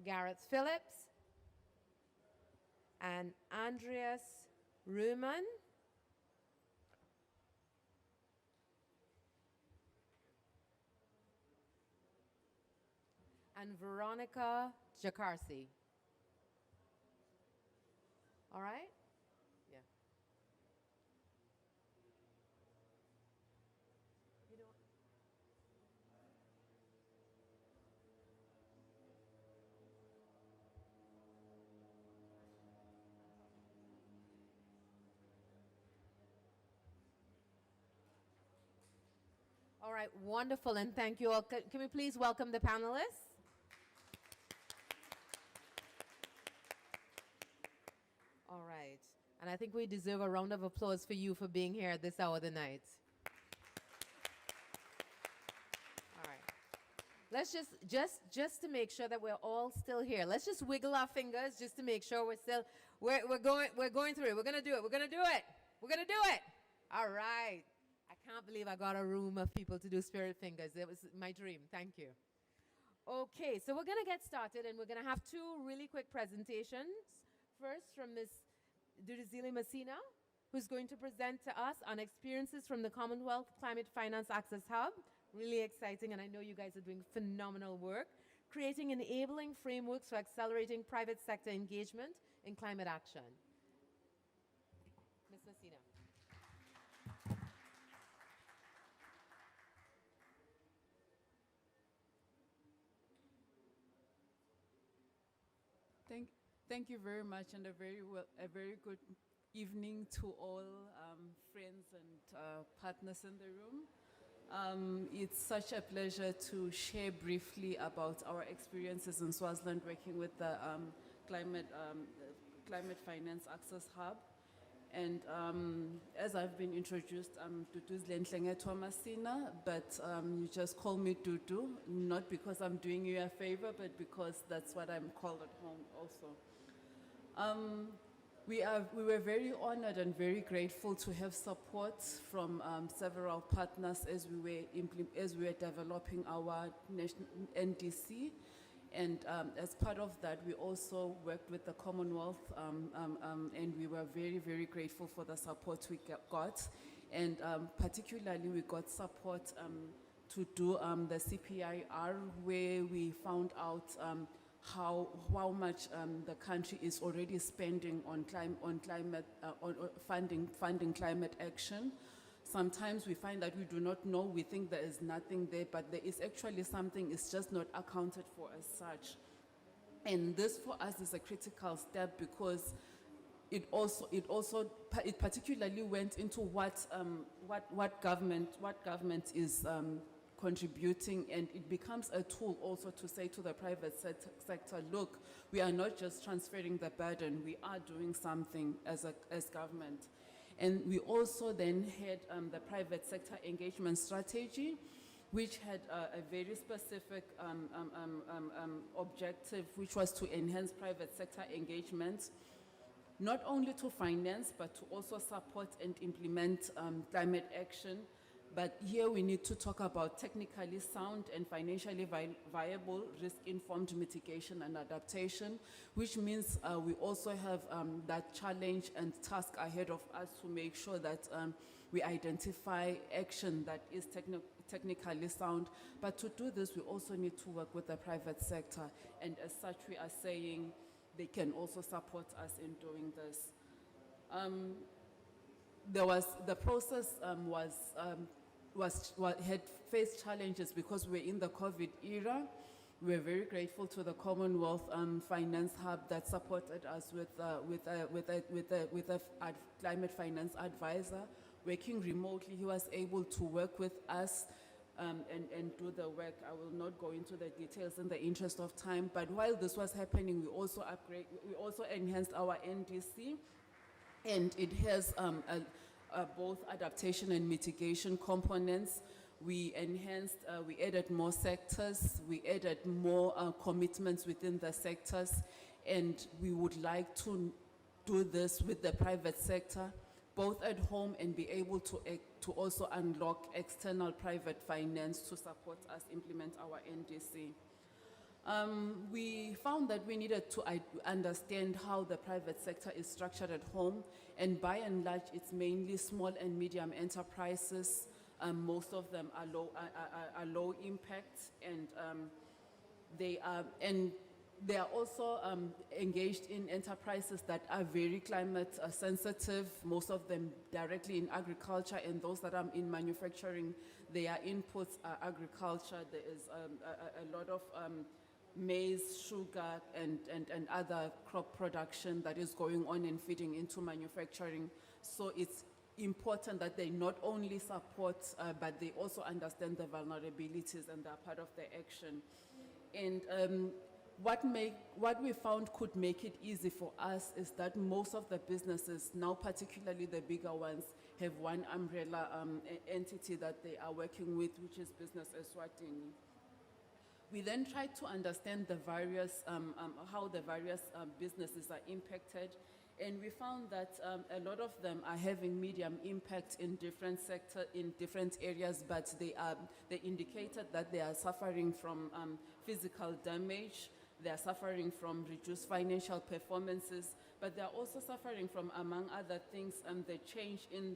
Gareth Phillips, and Andreas Ruman. And Veronica Jakarsi. All right? Yeah. You don't. All right, wonderful, and thank you all. Can we please welcome the panelists? All right. And I think we deserve a round of applause for you for being here at this hour of the night. All right. Let's just to make sure that we're all still here. Let's just wiggle our fingers just to make sure we're going through it. We're gonna do it. We're gonna do it. We're gonna do it. All right. I can't believe I got a room of people to do spirit fingers. It was my dream. Thank you. Okay, so we're gonna get started, and we're gonna have two really quick presentations. First, from Ms. Duduzile Messina, who's going to present to us on experiences from the Commonwealth Climate Finance Access Hub. Really exciting, and I know you guys are doing phenomenal work, creating enabling frameworks for accelerating private sector engagement in climate action. Ms. Messina. Thank you very much, and a very good evening to all friends and partners in the room. It's such a pleasure to share briefly about our experiences in Swaziland working with the Climate Finance Access Hub. And as I've been introduced, I'm Duduzile Nhlengethwa Masina, but you just call me Dudu, not because I'm doing you a favor, but because that's what I'm called at home also. We were very honored and very grateful to have support from several partners as we were developing our NDC. And as part of that, we also worked with the Commonwealth, and we were very, very grateful for the support we got. And particularly, we got support to do the CPIR, where we found out how much the country is already spending on funding climate action. Sometimes we find that we do not know, we think there is nothing there, but there is actually something, it's just not accounted for as such. And this for us is a critical step because it particularly went into what government is contributing, and it becomes a tool also to say to the private sector, look, we are not just transferring the burden, we are doing something as government. And we also then had the private sector engagement strategy, which had a very specific objective, which was to enhance private sector engagement, not only to finance, but to also support and implement climate action. But here we need to talk about technically sound and financially viable risk-informed mitigation and adaptation, which means we also have that challenge and task ahead of us to make sure that we identify action that is technically sound. But to do this, we also need to work with the private sector. And as such, we are saying they can also support us in doing this. The process had faced challenges because we're in the COVID era. We're very grateful to the Commonwealth Finance Hub that supported us with a climate finance advisor. Working remotely, he was able to work with us and do the work. I will not go into the details in the interest of time, but while this was happening, we also enhanced our NDC, and it has both adaptation and mitigation components. We enhanced, we added more sectors, we added more commitments within the sectors, and we would like to do this with the private sector, both at home and be able to also unlock external private finance to support us implement our NDC. We found that we needed to understand how the private sector is structured at home, and by and large, it's mainly small and medium enterprises. Most of them are low impact, and they are also engaged in enterprises that are very climate sensitive, most of them directly in agriculture, and those that are in manufacturing, their inputs are agriculture. There is a lot of maize, sugar, and other crop production that is going on and feeding into manufacturing. So it's important that they not only support, but they also understand the vulnerabilities and they're part of the action. And what we found could make it easy for us is that most of the businesses, now particularly the bigger ones, have one umbrella entity that they are working with, which is Business Eswatini. We then tried to understand the various, how the various businesses are impacted, and we found that a lot of them are having medium impact in different sectors, in different areas, but they indicated that they are suffering from physical damage, they are suffering from reduced financial performances, but they are also suffering from, among other things, the change in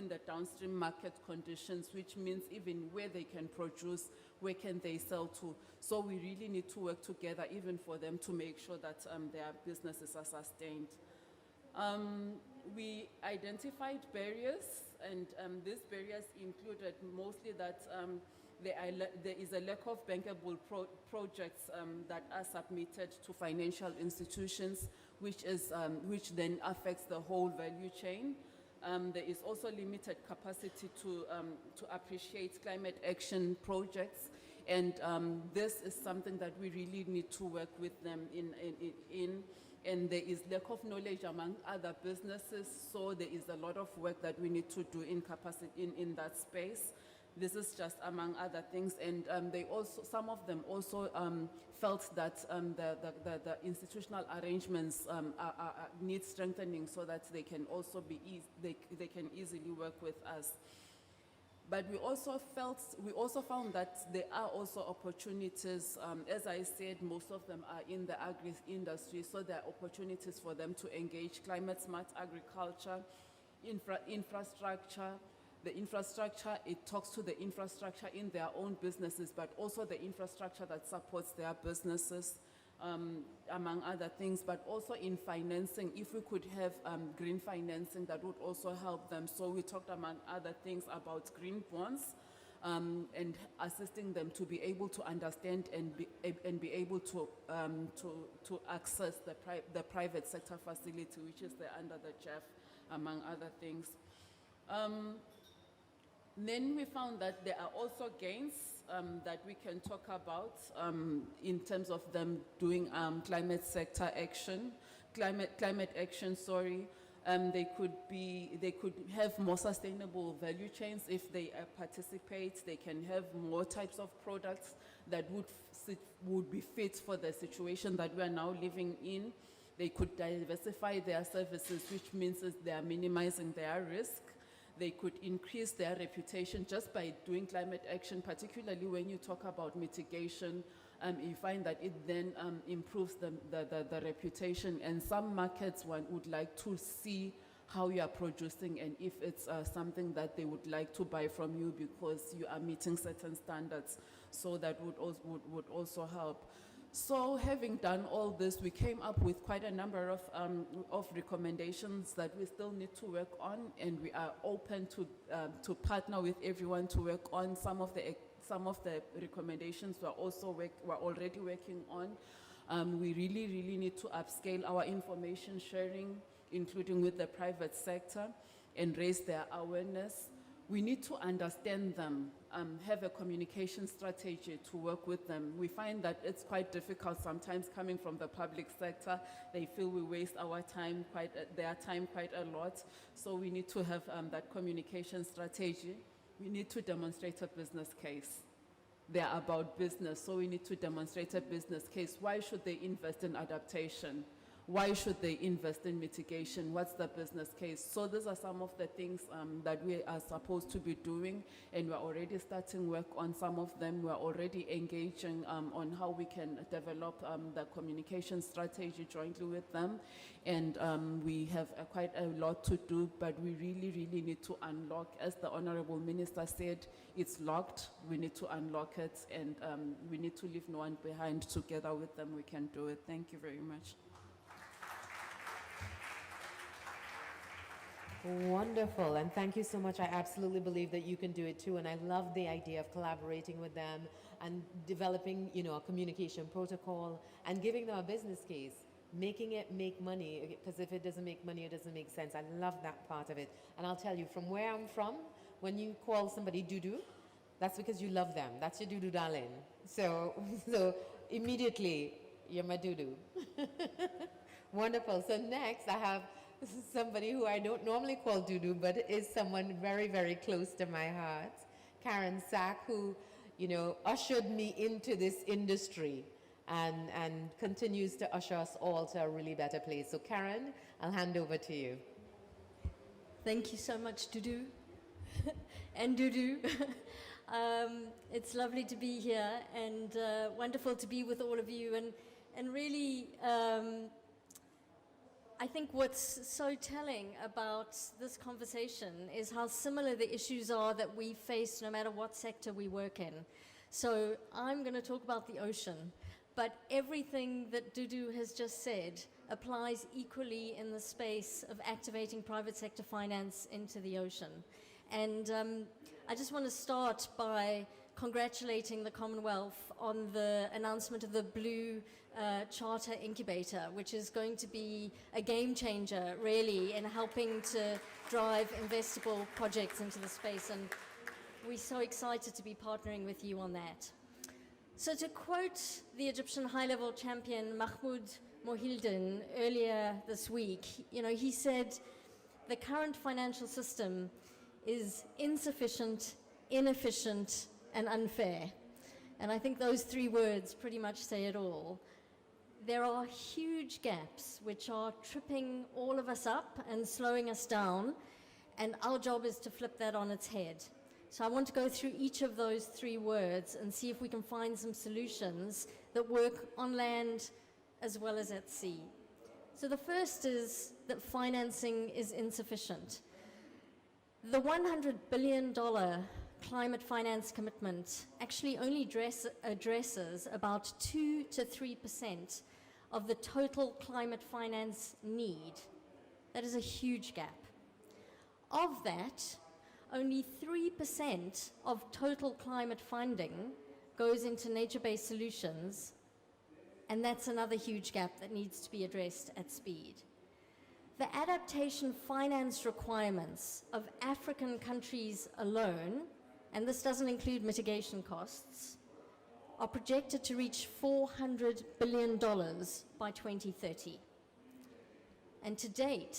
the downstream market conditions, which means even where they can produce, where can they sell to. So we really need to work together even for them to make sure that their businesses are sustained. We identified barriers, and these barriers included mostly that there is a lack of bankable projects that are submitted to financial institutions, which then affects the whole value chain. There is also limited capacity to appreciate climate action projects, and this is something that we really need to work with them in. And there is lack of knowledge among other businesses, so there is a lot of work that we need to do in capacity in that space. This is just among other things, and some of them also felt that the institutional arrangements need strengthening so that they can also they can easily work with us. But we also found that there are also opportunities. As I said, most of them are in the agri industry, so there are opportunities for them to engage climate smart agriculture, infrastructure. The infrastructure, it talks to the infrastructure in their own businesses, but also the infrastructure that supports their businesses, among other things, but also in financing. If we could have green financing, that would also help them. So we talked, among other things, about green bonds and assisting them to be able to understand and be able to access the private sector facility, which is under the JEF, among other things. Then we found that there are also gains that we can talk about in terms of them doing climate action. They could have more sustainable value chains if they participate. They can have more types of products that would be fit for the situation that we are now living in. They could diversify their services, which means they are minimizing their risk. They could increase their reputation just by doing climate action, particularly when you talk about mitigation. You find that it then improves the reputation. And some markets would like to see how you are producing and if it's something that they would like to buy from you because you are meeting certain standards. So that would also help. So having done all this, we came up with quite a number of recommendations that we still need to work on, and we are open to partner with everyone to work on. Some of the recommendations we're already working on. We really need to upscale our information sharing, including with the private sector, and raise their awareness. We need to understand them, have a communication strategy to work with them. We find that it's quite difficult sometimes coming from the public sector. They feel we waste their time quite a lot. So we need to have that communication strategy. We need to demonstrate a business case. They're about business, so we need to demonstrate a business case. Why should they invest in adaptation? why should they invest in mitigation? What's the business case? So these are some of the things that we are supposed to be doing, and we're already starting work on some of them. We're already engaging on how we can develop the communication strategy jointly with them. And we have quite a lot to do, but we really, really need to unlock. As the Honorable Minister said, it's locked. We need to unlock it, and we need to leave no one behind. Together with them, we can do it. Thank you very much. Wonderful, and thank you so much. I absolutely believe that you can do it too, and I love the idea of collaborating with them and developing, you know, a communication protocol and giving them a business case, making it make money, because if it doesn't make money, it doesn't make sense. I love that part of it. And I'll tell you, from where I'm from, when you call somebody doo-doo, that's because you love them. That's your doo-doo darling. So immediately, you're my doo-doo. Wonderful. So next, I have somebody who I don't normally call doo-doo, but is someone very, very close to my heart, Karen Sack, who, you know, ushered me into this industry and continues to usher us all to a really better place. So Karen, I'll hand over to you. Thank you so much, Dudu and Dudu. It's lovely to be here, and wonderful to be with all of you. And really, I think what's so telling about this conversation is how similar the issues are that we face no matter what sector we work in. So I'm going to talk about the ocean, but everything that Dudu has just said applies equally in the space of activating private sector finance into the ocean. And I just want to start by congratulating the Commonwealth on the announcement of the Blue Charter Incubator, which is going to be a game changer, really, in helping to drive investable projects into the space. And we're so excited to be partnering with you on that. So to quote the Egyptian high-level champion Mahmoud Mohildin earlier this week, you know, he said, the current financial system is insufficient, inefficient, and unfair. And I think those three words pretty much say it all. There are huge gaps which are tripping all of us up and slowing us down, and our job is to flip that on its head. So I want to go through each of those three words and see if we can find some solutions that work on land as well as at sea. So the first is that financing is insufficient. The $100 billion climate finance commitment actually only addresses about 2 to 3% of the total climate finance need. That is a huge gap. Of that, only 3% of total climate funding goes into nature-based solutions, and that's another huge gap that needs to be addressed at speed. The adaptation finance requirements of African countries alone, and this doesn't include mitigation costs, are projected to reach $400 billion by 2030. And to date,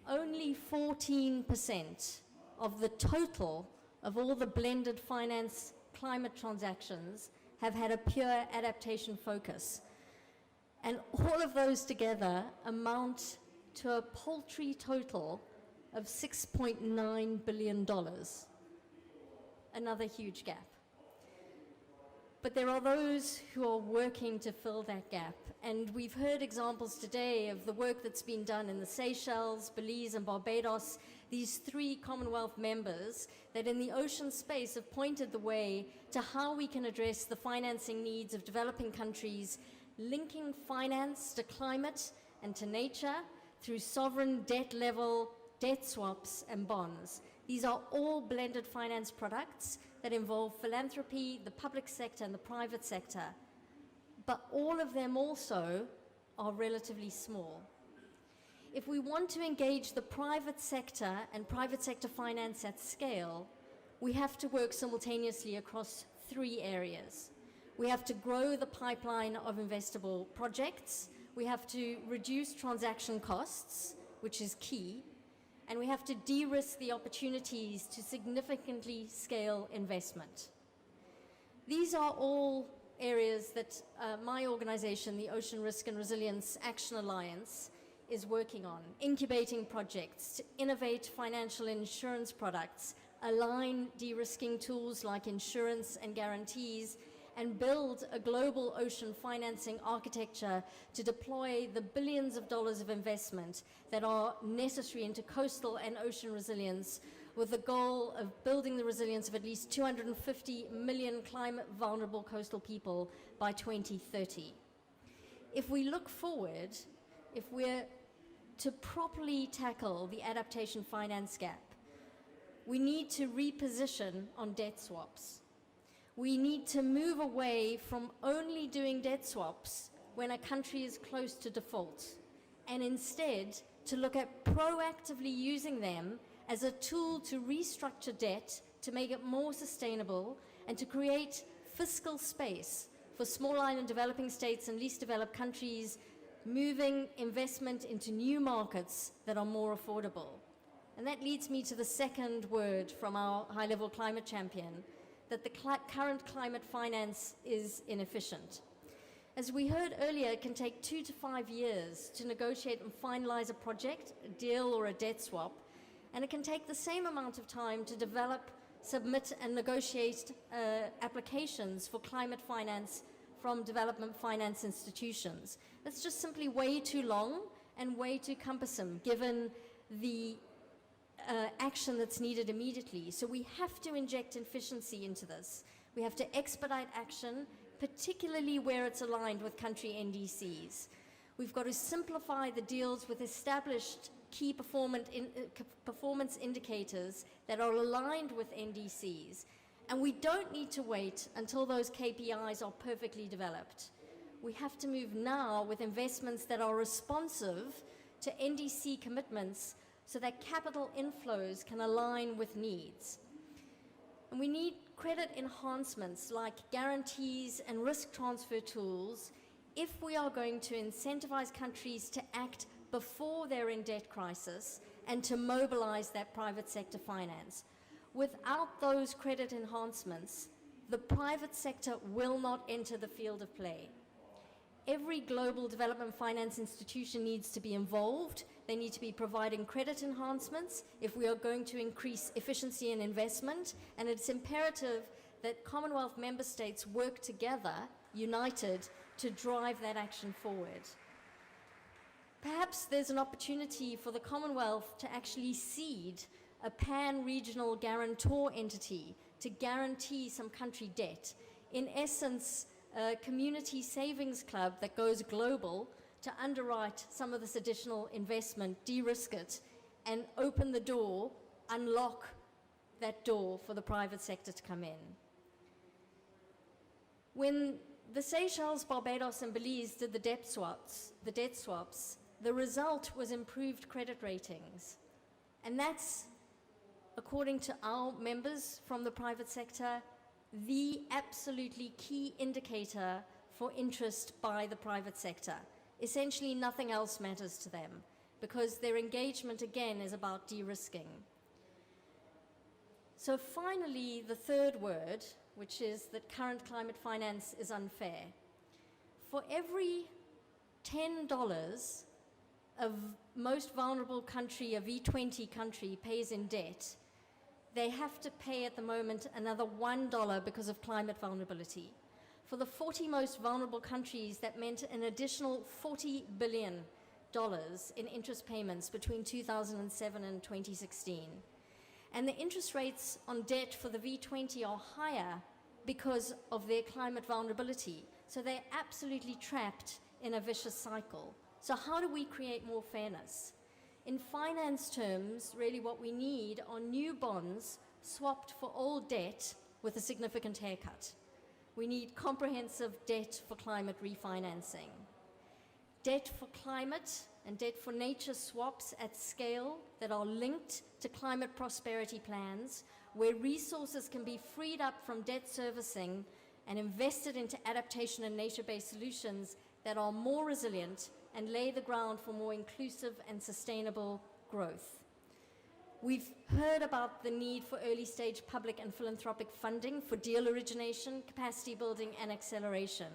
only 14% of the total of all the blended finance climate transactions have had a pure adaptation focus. And all of those together amount to a paltry total of $6.9 billion. Another huge gap. But there are those who are working to fill that gap. And we've heard examples today of the work that's been done in the Seychelles, Belize, and Barbados, these three Commonwealth members that in the ocean space have pointed the way to how we can address the financing needs of developing countries, linking finance to climate and to nature through sovereign debt level, debt swaps, and bonds. These are all blended finance products that involve philanthropy, the public sector, and the private sector. But all of them also are relatively small. If we want to engage the private sector and private sector finance at scale, we have to work simultaneously across three areas. We have to grow the pipeline of investable projects. We have to reduce transaction costs, which is key. And we have to de-risk the opportunities to significantly scale investment. These are all areas that my organization, the Ocean Risk and Resilience Action Alliance, is working on. Incubating projects to innovate financial insurance products, align de-risking tools like insurance and guarantees, and build a global ocean financing architecture to deploy the billions of dollars of investment that are necessary into coastal and ocean resilience, with the goal of building the resilience of at least 250 million climate vulnerable coastal people by 2030. If we look forward, if we're to properly tackle the adaptation finance gap, we need to reposition on debt swaps. We need to move away from only doing debt swaps when a country is close to default, and instead to look at proactively using them as a tool to restructure debt, to make it more sustainable, and to create fiscal space for small island developing states and least developed countries, moving investment into new markets that are more affordable. And that leads me to the second word from our high-level climate champion, that the current climate finance is inefficient. As we heard earlier, it can take 2 to 5 years to negotiate and finalize a project, a deal or a debt swap, and it can take the same amount of time to develop, submit and negotiate applications for climate finance from development finance institutions. That's just simply way too long and way too cumbersome given the action that's needed immediately. So we have to inject efficiency into this. We have to expedite action, particularly where it's aligned with country NDCs. We've got to simplify the deals with established key performance indicators that are aligned with NDCs. And we don't need to wait until those KPIs are perfectly developed. We have to move now with investments that are responsive to NDC commitments so that capital inflows can align with needs. And we need credit enhancements like guarantees and risk transfer tools if we are going to incentivize countries to act before they're in debt crisis and to mobilize that private sector finance. Without those credit enhancements, the private sector will not enter the field of play. Every global development finance institution needs to be involved. They need to be providing credit enhancements if we are going to increase efficiency and investment, and it's imperative that Commonwealth member states work together, united, to drive that action forward. Perhaps there's an opportunity for the Commonwealth to actually seed a pan-regional guarantor entity to guarantee some country debt. In essence, a community savings club that goes global to underwrite some of this additional investment, de-risk it, and open the door, unlock that door for the private sector to come in. When the Seychelles, Barbados, and Belize did the debt swaps, the result was improved credit ratings. And that's, according to our members from the private sector, the absolutely key indicator for interest by the private sector. Essentially, nothing else matters to them because their engagement, again, is about de-risking. So finally, the third word, which is that current climate finance is unfair. For every $10 a most vulnerable country, a V20 country, pays in debt, they have to pay at the moment another $1 because of climate vulnerability. For the 40 most vulnerable countries, that meant an additional $40 billion in interest payments between 2007 and 2016. And the interest rates on debt for the V20 are higher because of their climate vulnerability. So they're absolutely trapped in a vicious cycle. So how do we create more fairness? In finance terms, really what we need are new bonds swapped for old debt with a significant haircut. We need comprehensive debt for climate refinancing. Debt for climate and debt for nature swaps at scale that are linked to climate prosperity plans, where resources can be freed up from debt servicing and invested into adaptation and nature-based solutions that are more resilient and lay the ground for more inclusive and sustainable growth. We've heard about the need for early stage public and philanthropic funding for deal origination, capacity building, and acceleration.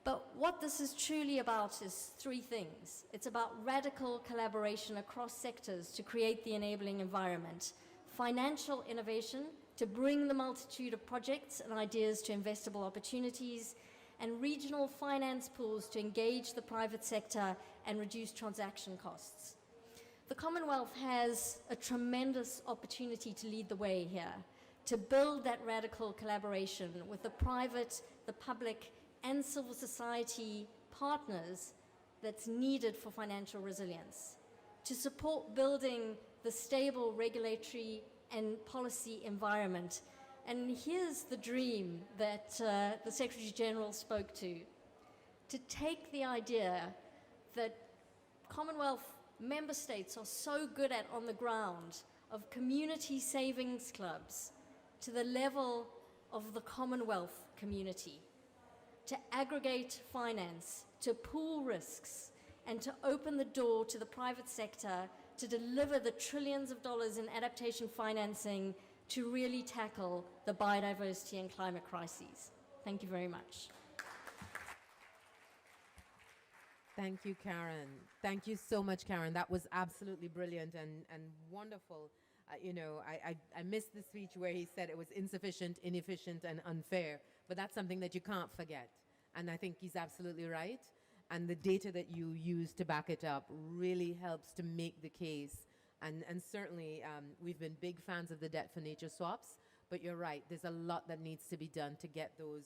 But what this is truly about is three things. It's about radical collaboration across sectors to create the enabling environment, financial innovation to bring the multitude of projects and ideas to investable opportunities, and regional finance pools to engage the private sector and reduce transaction costs. The Commonwealth has a tremendous opportunity to lead the way here, to build that radical collaboration with the private, the public, and civil society partners that's needed for financial resilience, to support building the stable regulatory and policy environment. And here's the dream that the Secretary General spoke to take the idea that Commonwealth member states are so good at on the ground of community savings clubs to the level of the Commonwealth community, to aggregate finance, to pool risks, and to open the door to the private sector to deliver the trillions of dollars in adaptation financing to really tackle the biodiversity and climate crises. Thank you very much. Thank you, Karen. Thank you so much, Karen. That was absolutely brilliant and wonderful. I missed the speech where he said it was insufficient, inefficient, and unfair, but that's something that you can't forget. And I think he's absolutely right. And the data that you use to back it up really helps to make the case. And certainly, we've been big fans of the debt for nature swaps, but you're right, there's a lot that needs to be done to get those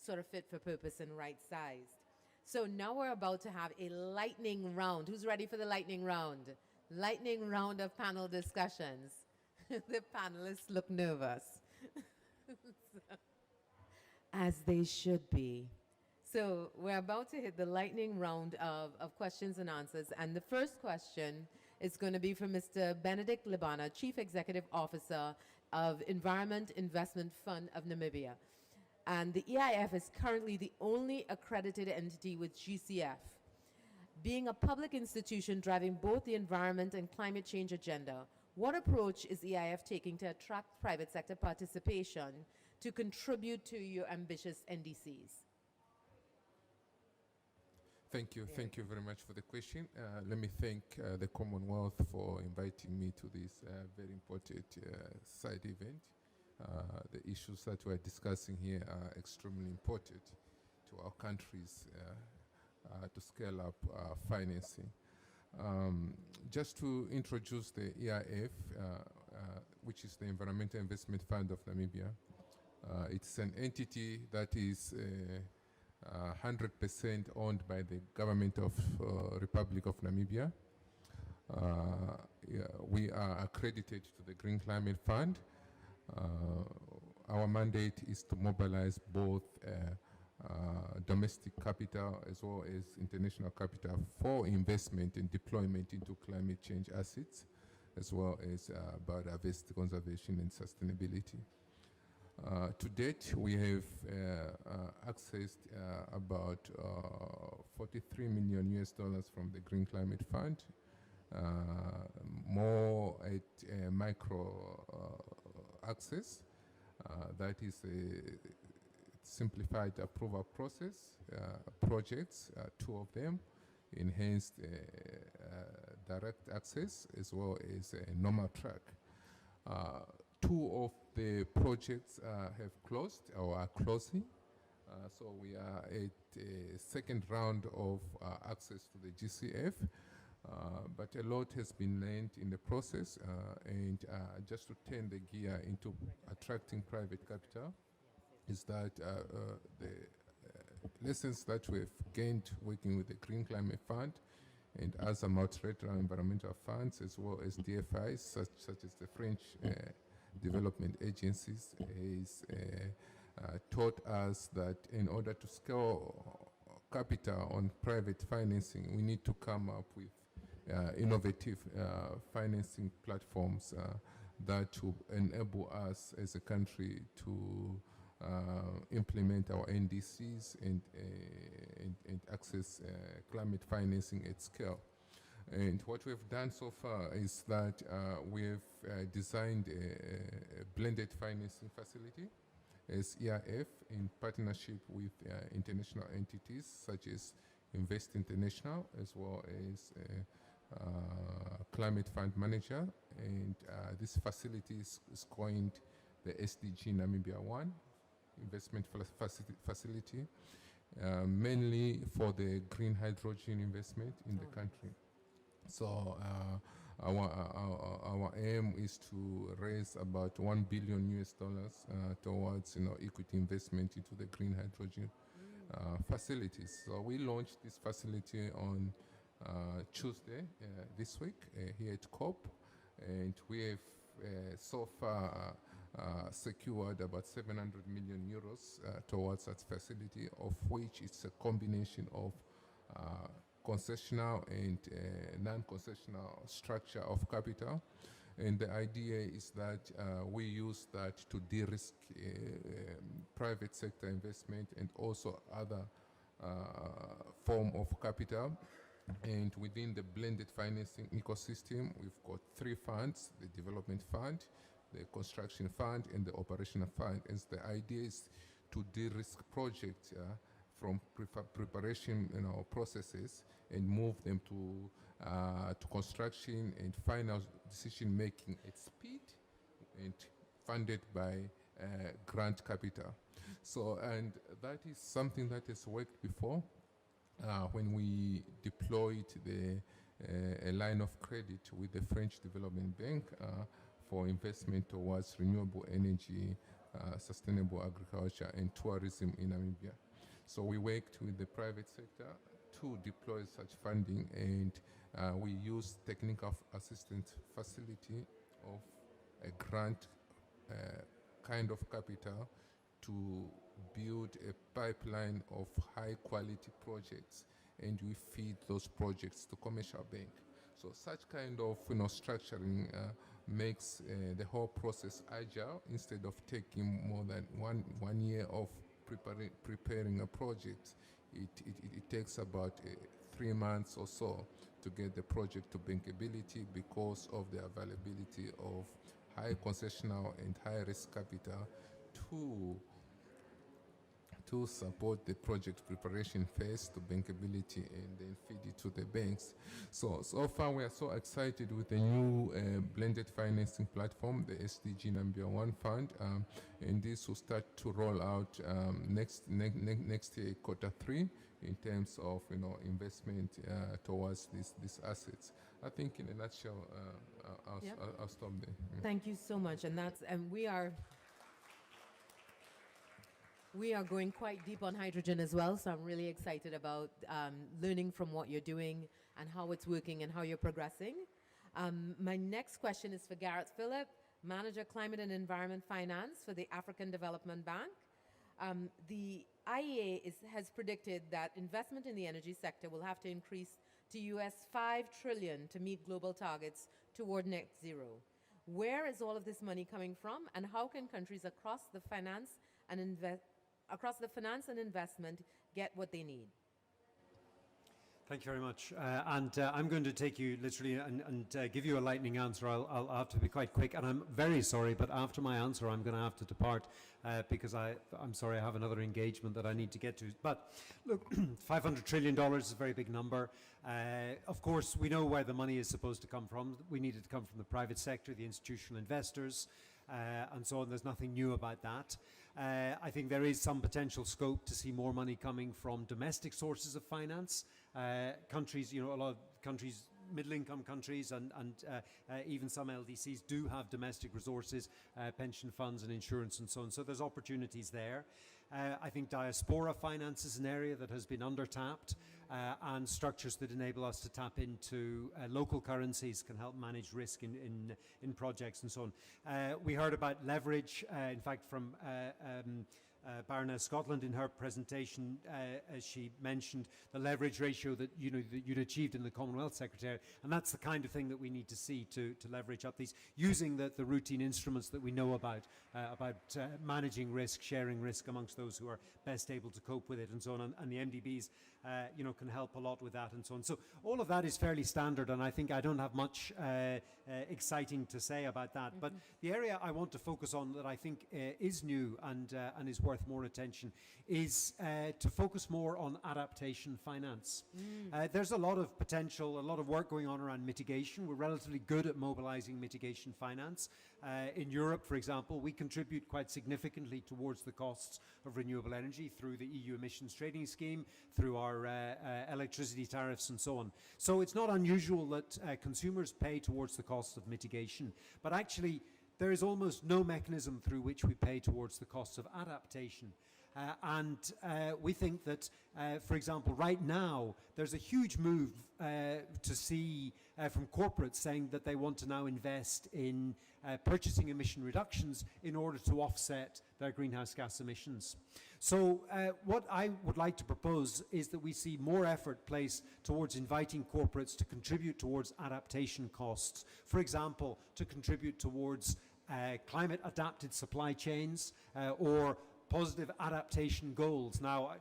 sort of fit for purpose and right-sized. So now we're about to have a lightning round. Who's ready for the lightning round? Lightning round of panel discussions. The panelists look nervous. As they should be. So we're about to hit the lightning round of questions and answers. And the first question is going to be from Mr. Benedict Libana, Chief Executive Officer of Environment Investment Fund of Namibia. And the EIF is currently the only accredited entity with GCF. Being a public institution driving both the environment and climate change agenda, what approach is EIF taking to attract private sector participation to contribute to your ambitious NDCs? Thank you. Thank you very much for the question. Let me thank the Commonwealth for inviting me to this very important side event. The issues that we're discussing here are extremely important to our countries to scale up financing. Just to introduce the EIF, which is the Environmental Investment Fund of Namibia, it's an entity that is 100% owned by the government of Republic of Namibia. We are accredited to the Green Climate Fund. Our mandate is to mobilize both domestic capital as well as international capital for investment and deployment into climate change assets, as well as biodiversity conservation and sustainability. To date, we have accessed about $43 million from the Green Climate Fund, more at micro access. That is a simplified approval process, projects, 2 of them, enhanced direct access as well as a normal track. 2 of the projects have closed or are closing. So we are at a second round of access to the GCF. But a lot has been learned in the process, and just to turn the gear into attracting private capital is that the lessons that we've gained working with the Green Climate Fund and other multilateral environmental funds, as well as DFIs, such as the French development agencies, has taught us that in order to scale capital on private financing, we need to come up with innovative financing platforms that will enable us as a country to implement our NDCs and access climate financing at scale. And what we've done so far is that we've designed a blended financing facility as ERF in partnership with international entities such as Invest International as well as Climate Fund Manager. And this facility is coined the SDG Namibia 1 investment facility, mainly for the green hydrogen investment in the country. So our aim is to raise about $1 billion US towards equity investment into the green hydrogen facilities. So we launched this facility on Tuesday this week here at COP, and we have so far secured about 700 million euros towards that facility, of which it's a combination of concessional and non-concessional structure of capital. And the idea is that we use that to de-risk private sector investment and also other form of capital. And within the blended financing ecosystem, we've got 3 funds: the development fund, the construction fund, and the operational fund. And the idea is to de-risk projects from preparation processes and move them to construction and final decision making at speed and funded by grant capital. So, and that is something that has worked before when we deployed a line of credit with the French Development Bank for investment towards renewable energy, sustainable agriculture, and tourism in Namibia. So we worked with the private sector to deploy such funding, and we used technical assistance facility of a grant kind of capital to build a pipeline of high quality projects, and we feed those projects to commercial bank. So such kind of structuring makes the whole process agile. Instead of taking more than one year of preparing a project, it takes about 3 months or so to get the project to bankability because of the availability of high concessional and high risk capital to support the project preparation phase to bankability and then feed it to the banks. So far we are so excited with the new blended financing platform, the SDG Namibia 1 Fund, and this will start to roll out next year, Q3, in terms of investment towards these assets. I think in a nutshell, I'll stop there. Yeah. Thank you so much, and we are going quite deep on hydrogen as well, so I'm really excited about learning from what you're doing and how it's working and how you're progressing. My next question is for Gareth Phillip, Manager Climate and Environment Finance for the African Development Bank. The IEA has predicted that investment in the energy sector will have to increase to US $5 trillion to meet global targets toward net zero. Where is all of this money coming from, and how can countries across the finance and investment get what they need? Thank you very much. I'm going to take you literally and give you a lightning answer. I'll have to be quite quick, and I'm very sorry, but after my answer, I'm going to have to depart because I'm sorry, I have another engagement that I need to get to. But look, $500 trillion is a very big number. Of course, we know where the money is supposed to come from. We need it to come from the private sector, the institutional investors, and so on. There's nothing new about that. I think there is some potential scope to see more money coming from domestic sources of finance. Countries, a lot of countries, middle-income countries and even some LDCs do have domestic resources, pension funds and insurance and so on. So there's opportunities there. I think diaspora finance is an area that has been under-tapped, and structures that enable us to tap into local currencies can help manage risk in projects and so on. We heard about leverage, in fact, from Baroness Scotland in her presentation, as she mentioned the leverage ratio that you'd achieved in the Commonwealth Secretariat, and that's the kind of thing that we need to see to leverage up these, using the routine instruments that we know about managing risk, sharing risk amongst those who are best able to cope with it and so on. And the MDBs can help a lot with that and so on. So all of that is fairly standard, and I think I don't have much exciting to say about that. But the area I want to focus on that I think is new and is worth more attention is to focus more on adaptation finance. There's a lot of potential, a lot of work going on around mitigation. We're relatively good at mobilizing mitigation finance. In Europe, for example, we contribute quite significantly towards the costs of renewable energy through the EU emissions trading scheme, through our electricity tariffs and so on. So it's not unusual that consumers pay towards the cost of mitigation, but actually there is almost no mechanism through which we pay towards the costs of adaptation. We think that, for example, right now, there's a huge move to see from corporates saying that they want to now invest in purchasing emission reductions in order to offset their greenhouse gas emissions. So what I would like to propose is that we see more effort placed towards inviting corporates to contribute towards adaptation costs. For example, to contribute towards climate adapted supply chains or positive adaptation goals. Now,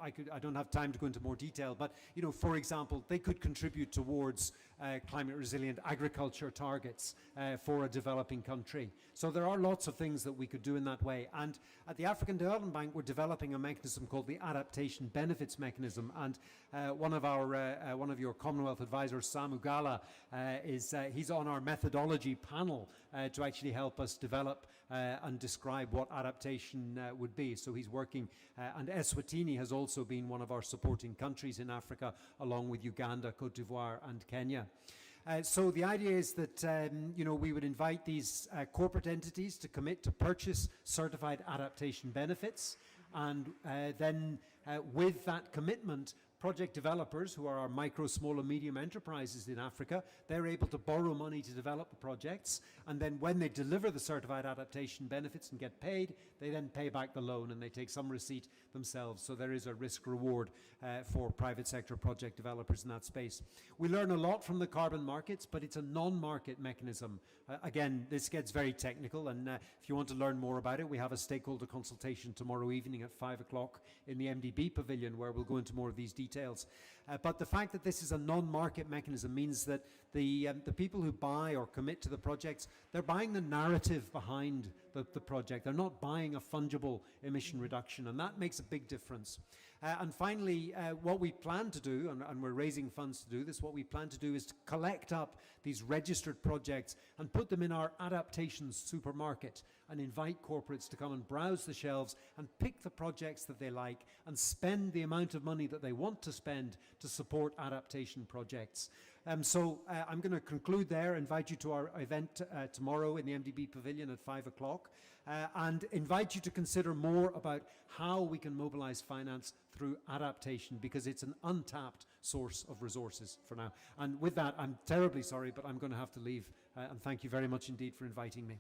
I don't have time to go into more detail, but for example, they could contribute towards climate resilient agriculture targets for a developing country. So there are lots of things that we could do in that way. And at the African Development Bank, we're developing a mechanism called the Adaptation Benefits Mechanism. And one of your Commonwealth advisors, Sam Ugala, he's on our methodology panel to actually help us develop and describe what adaptation would be. So he's working, and Eswatini has also been one of our supporting countries in Africa, along with Uganda, Cote d'Ivoire, and Kenya. So the idea is that we would invite these corporate entities to commit to purchase certified adaptation benefits, and then with that commitment, project developers, who are our micro, small and medium enterprises in Africa, they're able to borrow money to develop the projects, and then when they deliver the certified adaptation benefits and get paid, they then pay back the loan and they take some receipt themselves. So there is a risk reward for private sector project developers in that space. We learn a lot from the carbon markets, but it's a non-market mechanism. Again, this gets very technical, and if you want to learn more about it, we have a stakeholder consultation tomorrow evening at 5 o'clock in the MDB pavilion, where we'll go into more of these details. But the fact that this is a non-market mechanism means that the people who buy or commit to the projects, they're buying the narrative behind the project. They're not buying a fungible emission reduction, and that makes a big difference. And finally, what we plan to do, and we're raising funds to do this, what we plan to do is to collect up these registered projects and put them in our adaptation supermarket and invite corporates to come and browse the shelves and pick the projects that they like and spend the amount of money that they want to spend to support adaptation projects. So I'm going to conclude there, invite you to our event tomorrow in the MDB Pavilion at 5 o'clock, and invite you to consider more about how we can mobilize finance through adaptation, because it's an untapped source of resources for now. And with that, I'm terribly sorry, but I'm going to have to leave, and thank you very much indeed for inviting me.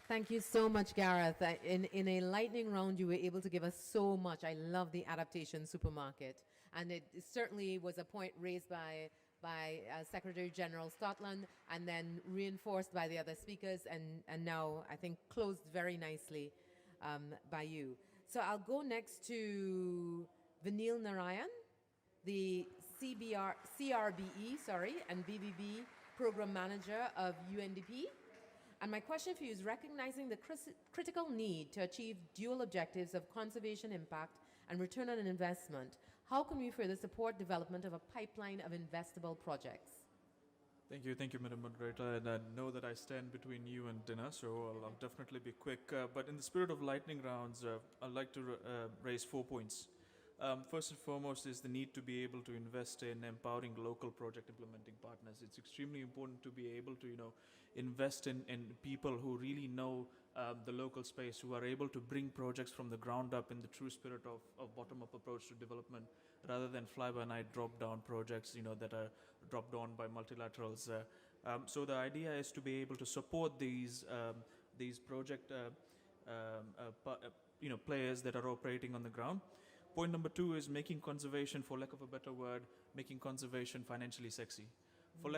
Thank you so much, Gareth. In a lightning round, you were able to give us so much. I love the adaptation supermarket. And it certainly was a point raised by Secretary General Scotland, and then reinforced by the other speakers, and now I think closed very nicely by you. So I'll go next to Vanil Narayan, the CRBE and BBB Program Manager of UNDP. And my question for you is, recognizing the critical need to achieve dual objectives of conservation impact and return on investment, how can we further support development of a pipeline of investable projects? Thank you, Madam Moderator. And I know that I stand between you and dinner, so I'll definitely be quick. But in the spirit of lightning rounds, I'd like to raise 4 points. First and foremost is the need to be able to invest in empowering local project implementing partners. It's extremely important to be able to, invest in people who really know the local space, who are able to bring projects from the ground up in the true spirit of bottom-up approach to development, rather than fly-by-night drop-down projects, that are dropped on by multilaterals. So the idea is to be able to support these project players that are operating on the ground. Point number 2 is making conservation, for lack of a better word, making conservation financially sexy. For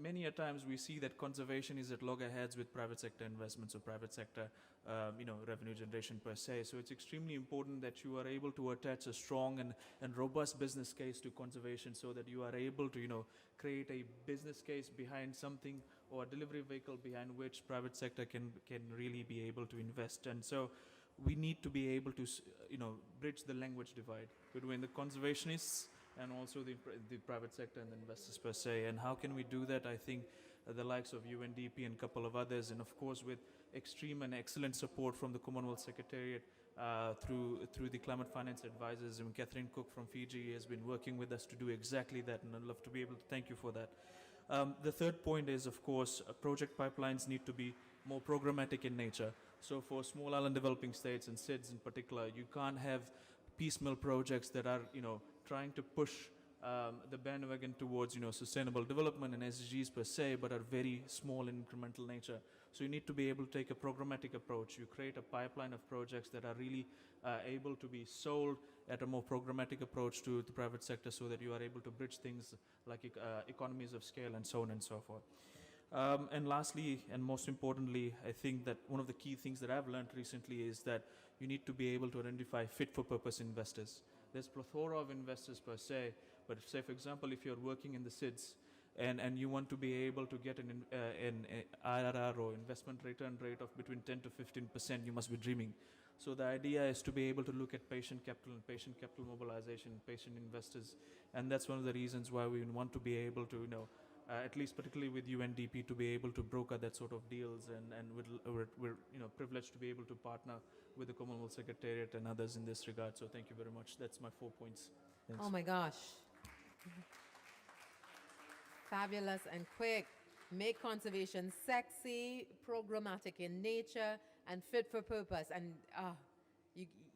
many a times we see that conservation is at loggerheads with private sector investments or private sector, revenue generation per se. So it's extremely important that you are able to attach a strong and robust business case to conservation, so that you are able to, create a business case behind something, or a delivery vehicle behind which private sector can really be able to invest. And so we need to be able to, bridge the language divide between the conservationists and also the private sector and the investors per se. And how can we do that? I think the likes of UNDP and a couple of others, and of course with extreme and excellent support from the Commonwealth Secretariat through the climate finance advisors. And Catherine Cook from Fiji has been working with us to do exactly that, and I'd love to be able to thank you for that. The third point is, of course, project pipelines need to be more programmatic in nature. So for small island developing states and SIDS in particular, you can't have piecemeal projects that are, trying to push the bandwagon towards, sustainable development and SDGs per se, but are very small in incremental nature. So you need to be able to take a programmatic approach. You create a pipeline of projects that are really able to be sold at a more programmatic approach to the private sector, so that you are able to bridge things like economies of scale and so on and so forth. And lastly, and most importantly, I think that one of the key things that I've learned recently is that you need to be able to identify fit-for-purpose investors. There's plethora of investors per se, but say, for example, if you're working in the SIDS and you want to be able to get an IRR or investment return rate of between 10 to 15%, you must be dreaming. So the idea is to be able to look at patient capital and patient capital mobilization, patient investors, and that's one of the reasons why we want to be able to, at least particularly with UNDP, to be able to broker that sort of deals, and we're privileged to be able to partner with the Commonwealth Secretariat and others in this regard. So thank you very much. That's my 4 points. Thanks. Oh my gosh. Fabulous and quick. Make conservation sexy, programmatic in nature, and fit for purpose. And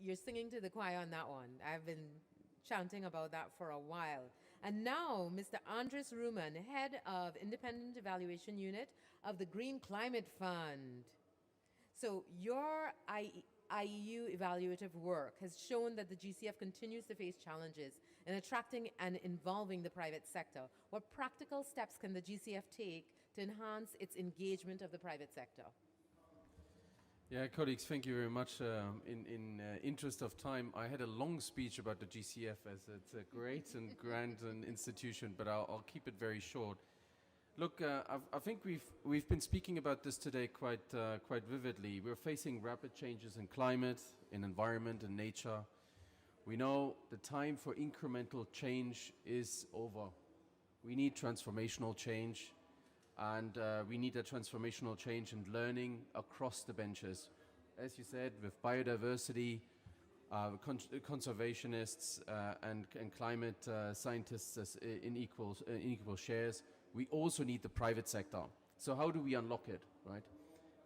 you're singing to the choir on that one. I've been chanting about that for a while. And now, Mr. Andres Ruman, Head of Independent Evaluation Unit of the Green Climate Fund. So your IEU evaluative work has shown that the GCF continues to face challenges in attracting and involving the private sector. What practical steps can the GCF take to enhance its engagement of the private sector? Yeah, colleagues, thank you very much. In interest of time, I had a long speech about the GCF, as it's a great and grand institution, but I'll keep it very short. Look, I think we've been speaking about this today quite vividly. We're facing rapid changes in climate, in environment, and nature. We know the time for incremental change is over. We need transformational change. And we need a transformational change in learning across the benches. As you said, with biodiversity, conservationists and climate scientists in equal shares, we also need the private sector. So how do we unlock it, right?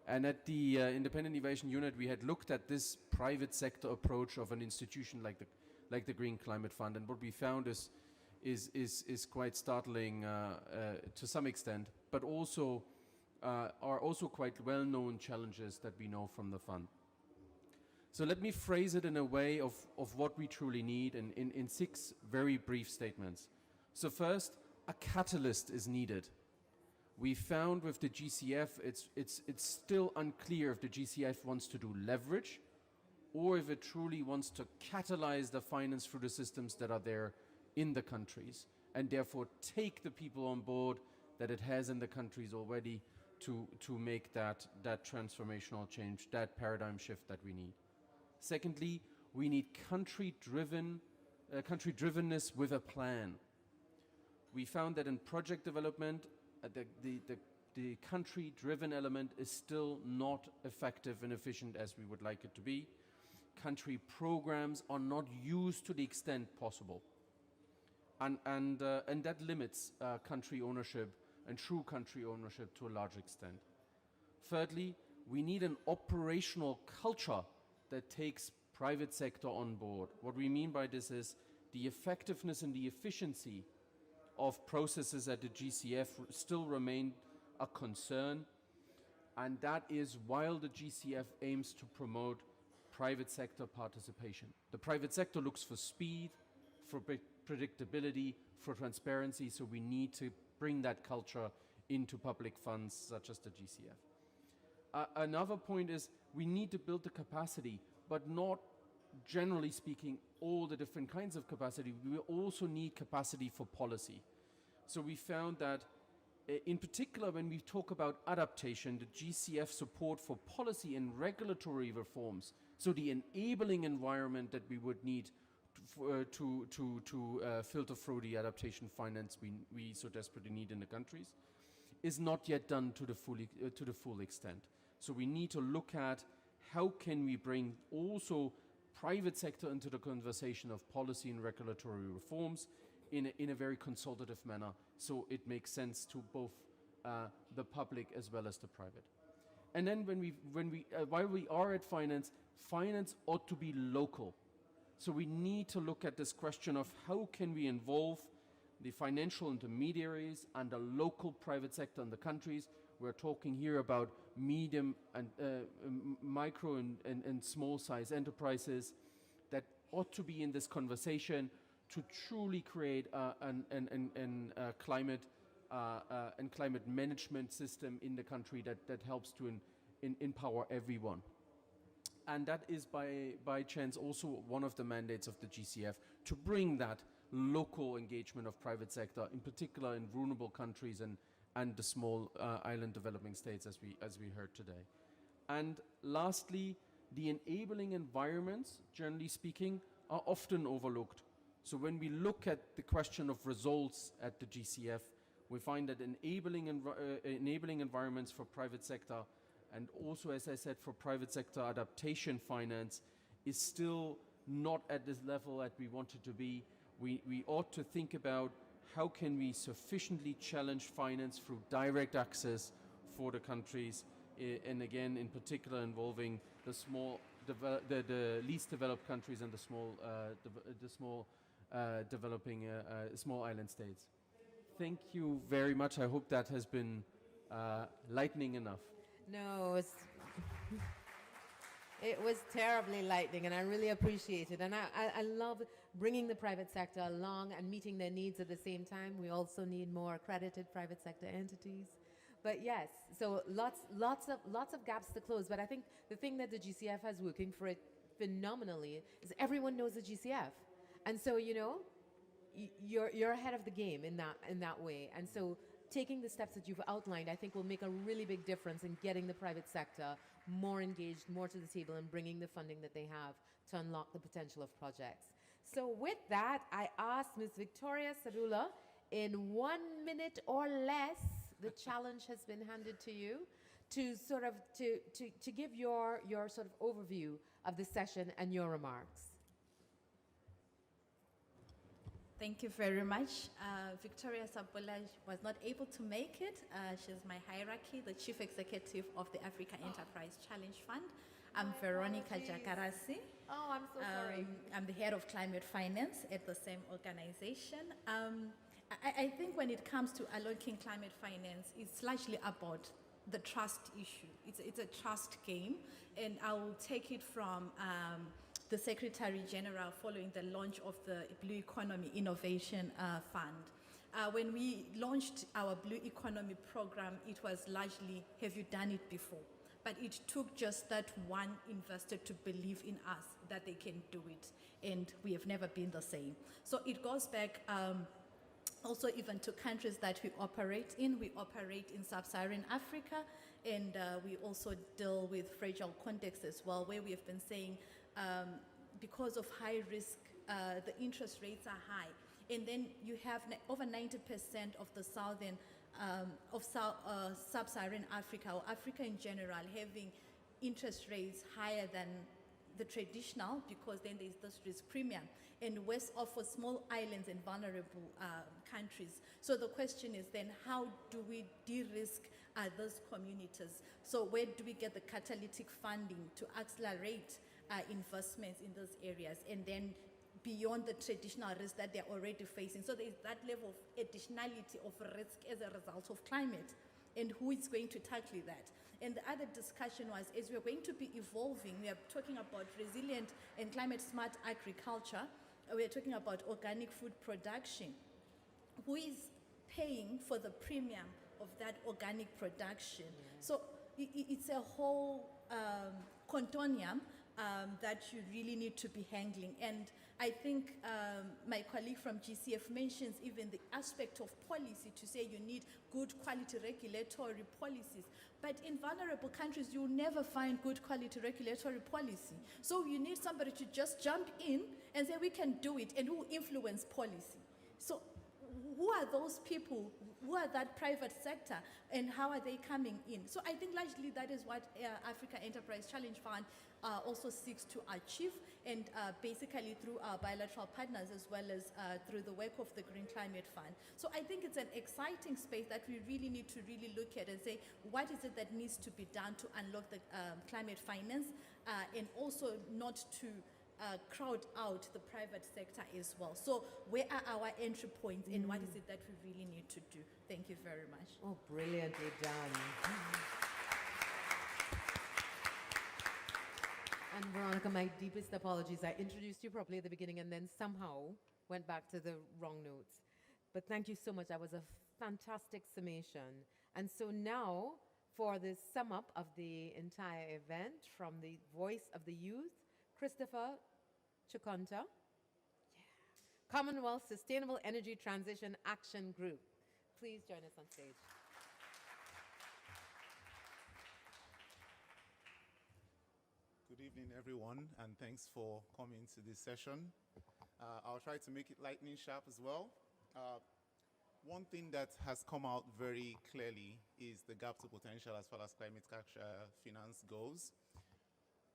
And at the Independent Evaluation Unit, we had looked at this private sector approach of an institution like the Green Climate Fund, and what we found is quite startling to some extent, but also are also quite well-known challenges that we know from the fund. So let me phrase it in a way of what we truly need in 6 very brief statements. So first, a catalyst is needed. We found with the GCF, it's still unclear if the GCF wants to do leverage or if it truly wants to catalyze the finance through the systems that are there in the countries, and therefore take the people on board that it has in the countries already to make that transformational change, that paradigm shift that we need. Secondly, we need country-drivenness with a plan. We found that in project development, the country-driven element is still not effective and efficient as we would like it to be. Country programs are not used to the extent possible. And that limits country ownership and true country ownership to a large extent. Thirdly, we need an operational culture that takes private sector on board. What we mean by this is the effectiveness and the efficiency of processes at the GCF still remain a concern, and that is while the GCF aims to promote private sector participation. The private sector looks for speed, for predictability, for transparency, so we need to bring that culture into public funds such as the GCF. Another point is we need to build the capacity, but not generally speaking all the different kinds of capacity. We also need capacity for policy. So we found that in particular when we talk about adaptation, the GCF support for policy and regulatory reforms, so the enabling environment that we would need to filter through the adaptation finance we so desperately need in the countries, is not yet done to the full extent. So we need to look at how can we bring also private sector into the conversation of policy and regulatory reforms in a very consultative manner, so it makes sense to both the public as well as the private. And then while we are at finance ought to be local. So we need to look at this question of how can we involve the financial intermediaries and the local private sector in the countries. We're talking here about medium and micro and small size enterprises that ought to be in this conversation to truly create a climate management system in the country that helps to empower everyone. And that is by chance also one of the mandates of the GCF, to bring that local engagement of private sector, in particular in vulnerable countries and the small island developing states, as we heard today. And lastly, the enabling environments, generally speaking, are often overlooked. So when we look at the question of results at the GCF, we find that enabling environments for private sector, and also, as I said, for private sector adaptation finance, is still not at this level that we want it to be. We ought to think about how can we sufficiently challenge finance through direct access for the countries, and again, in particular, involving the small, the least developed countries and the small developing small island states. Thank you very much. I hope that has been lightning enough. No, it was terribly lightning, and I really appreciate it. And I love bringing the private sector along and meeting their needs at the same time. We also need more accredited private sector entities. But yes, so lots of gaps to close. But I think the thing that the GCF has working for it phenomenally is everyone knows the GCF, and so you're ahead of the game in that way. And so taking the steps that you've outlined, I think, will make a really big difference in getting the private sector more engaged, more to the table, and bringing the funding that they have to unlock the potential of projects. So with that, I ask Ms. Victoria Sadula, in 1 minute or less, the challenge has been handed to you, to sort of to give your sort of overview of the session and your remarks. Thank you very much. Victoria Sabula was not able to make it. She's my hierarchy, the Chief Executive of the Africa Enterprise Challenge Fund. I'm Veronica Jakarasi. Oh, I'm so sorry. I'm the head of climate finance at the same organization. I think when it comes to unlocking climate finance, it's largely about the trust issue. It's a trust game, and I will take it from the Secretary General following the launch of the Blue Economy Innovation Fund. When we launched our Blue Economy program, it was largely, have you done it before? But it took just that one investor to believe in us, that they can do it, and we have never been the same. So it goes back also even to countries that we operate in. We operate in sub-Saharan Africa, and we also deal with fragile contexts as well, where we have been saying, because of high risk, the interest rates are high. And then you have over 90% of the southern, sub-Saharan Africa, or Africa in general, having interest rates higher than the traditional, because then there's this risk premium, and worse off for small islands and vulnerable countries. So the question is then, how do we de-risk those communities? So where do we get the catalytic funding to accelerate investments in those areas, and then beyond the traditional risk that they're already facing? So there's that level of additionality of risk as a result of climate, and who is going to tackle that? And the other discussion was, as we're going to be evolving, we are talking about resilient and climate smart agriculture, we're talking about organic food production. Who is paying for the premium of that organic production. So it's a whole continuum that you really need to be handling. And I think my colleague from GCF mentions even the aspect of policy to say you need good quality regulatory policies. But in vulnerable countries, you'll never find good quality regulatory policy. So you need somebody to just jump in and say, we can do it, and who will influence policy. So who are those people? Who are that private sector, and how are they coming in? So I think largely that is what Africa Enterprise Challenge Fund also seeks to achieve, and basically through our bilateral partners as well as through the work of the Green Climate Fund. So I think it's an exciting space that we really need to really look at and say, what is it that needs to be done to unlock the climate finance, and also not to crowd out the private sector as well. So where are our entry points, and what is it that we really need to do? Thank you very much. Oh, brilliantly done. And Veronica, my deepest apologies. I introduced you properly at the beginning and then somehow went back to the wrong notes. But thank you so much. That was a fantastic summation. And so now, for the sum up of the entire event from the Voice of the Youth, Christopher Chikonta, Commonwealth Sustainable Energy Transition Action Group. Please join us on stage. Good evening, everyone, and thanks for coming to this session. I'll try to make it lightning sharp as well. One thing that has come out very clearly is the gap to potential as far as climate finance goes.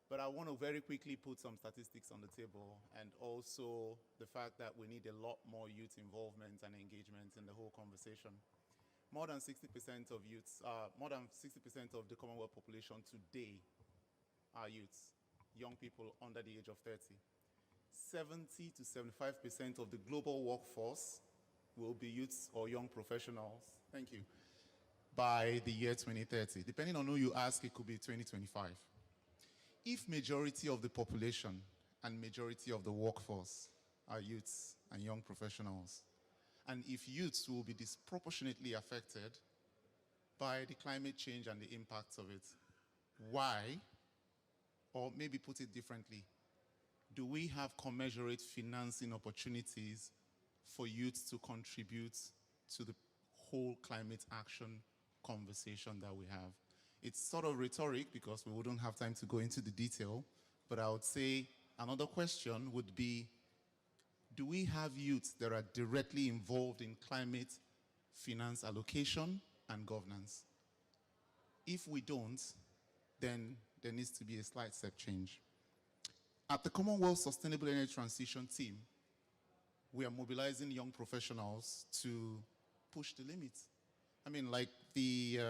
But I want to very quickly put some statistics on the table, and also the fact that we need a lot more youth involvement and engagement in the whole conversation. More than 60% of youths, more than 60% of the Commonwealth population today are youths, young people under the age of 30. 70 to 75% of the global workforce will be youths or young professionals, thank you, by the year 2030. Depending on who you ask, it could be 2025. If majority of the population and majority of the workforce are youths and young professionals, and if youths will be disproportionately affected by the climate change and the impacts of it, why, or maybe put it differently, do we have commensurate financing opportunities for youth to contribute to the whole climate action conversation that we have? It's sort of rhetoric because we wouldn't have time to go into the detail, but I would say another question would be, do we have youth that are directly involved in climate finance allocation and governance? If we don't, then there needs to be a slight step change. At the Commonwealth Sustainable Energy Transition team, we are mobilizing young professionals to push the limits. I mean, like the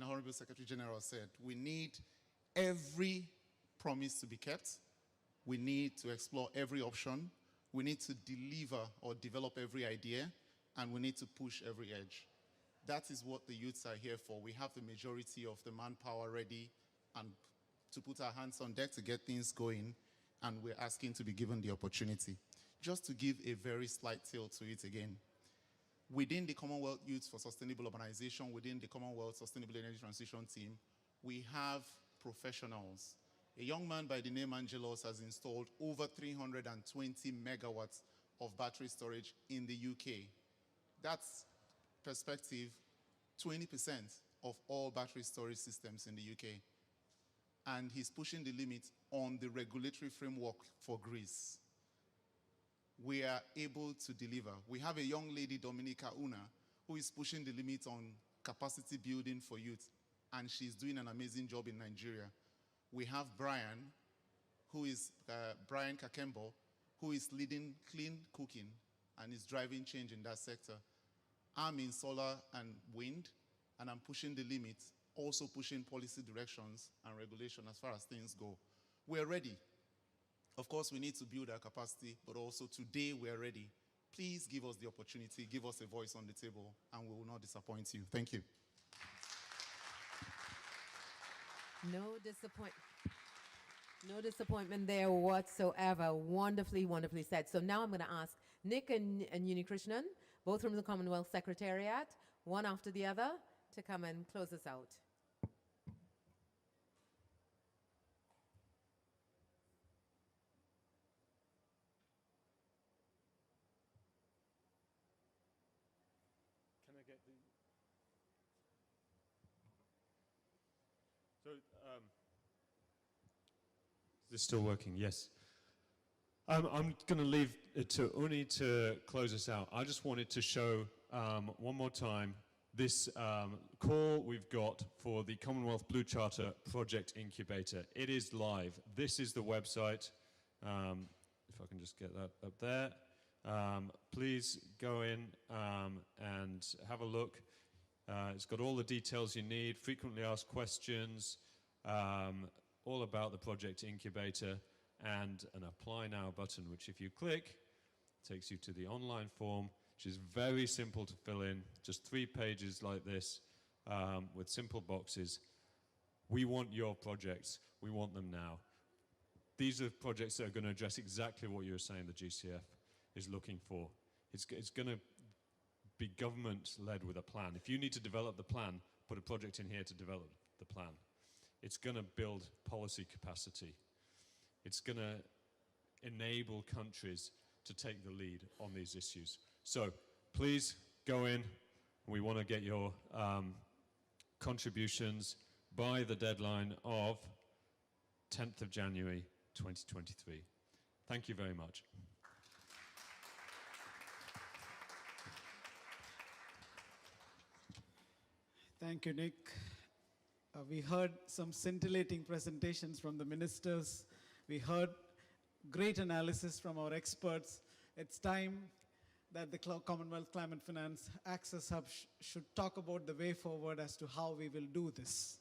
Honorable Secretary General said, we need every promise to be kept. We need to explore every option. We need to deliver or develop every idea, and we need to push every edge. That is what the youths are here for. We have the majority of the manpower ready and to put our hands on deck to get things going, and we're asking to be given the opportunity. Just to give a very slight tilt to it again, within the Commonwealth Youth for Sustainable Urbanization, within the Commonwealth Sustainable Energy Transition team, we have professionals. A young man by the name Angelos has installed over 320 megawatts of battery storage in the UK. That's perspective, 20% of all battery storage systems in the UK. And he's pushing the limit on the regulatory framework for Greece. We are able to deliver. We have a young lady, Dominica Una, who is pushing the limit on capacity building for youth, and she's doing an amazing job in Nigeria. We have Brian, Brian Kakembo, who is leading clean cooking and is driving change in that sector. I'm in solar and wind, and I'm pushing the limits, also pushing policy directions and regulation as far as things go. We're ready. Of course, we need to build our capacity, but also today we're ready. Please give us the opportunity, give us a voice on the table, and we will not disappoint you. Thank you. No disappointment there whatsoever. Wonderfully, wonderfully said. So now I'm going to ask Nick and Unikrishnan, both from the Commonwealth Secretariat, one after the other, to come and close us out. Can I get the... So, is this still working? Yes. I'm going to leave it to Uni to close us out. I just wanted to show one more time this call we've got for the Commonwealth Blue Charter Project Incubator. It is live. This is the website. If I can just get that up there. Please go in and have a look. It's got all the details you need, frequently asked questions, all about the project incubator, and an apply now button, which if you click, takes you to the online form, which is very simple to fill in, just 3 pages like this, with simple boxes. We want your projects. We want them now. These are projects that are going to address exactly what you were saying the GCF is looking for. It's going to be government-led with a plan. If you need to develop the plan, put a project in here to develop the plan. It's going to build policy capacity. It's going to enable countries to take the lead on these issues. So please go in. We want to get your contributions by the deadline of 10th of January 2023. Thank you very much. Thank you, Nick. We heard some scintillating presentations from the ministers. We heard great analysis from our experts. It's time that the Commonwealth Climate Finance Access Hub should talk about the way forward as to how we will do this.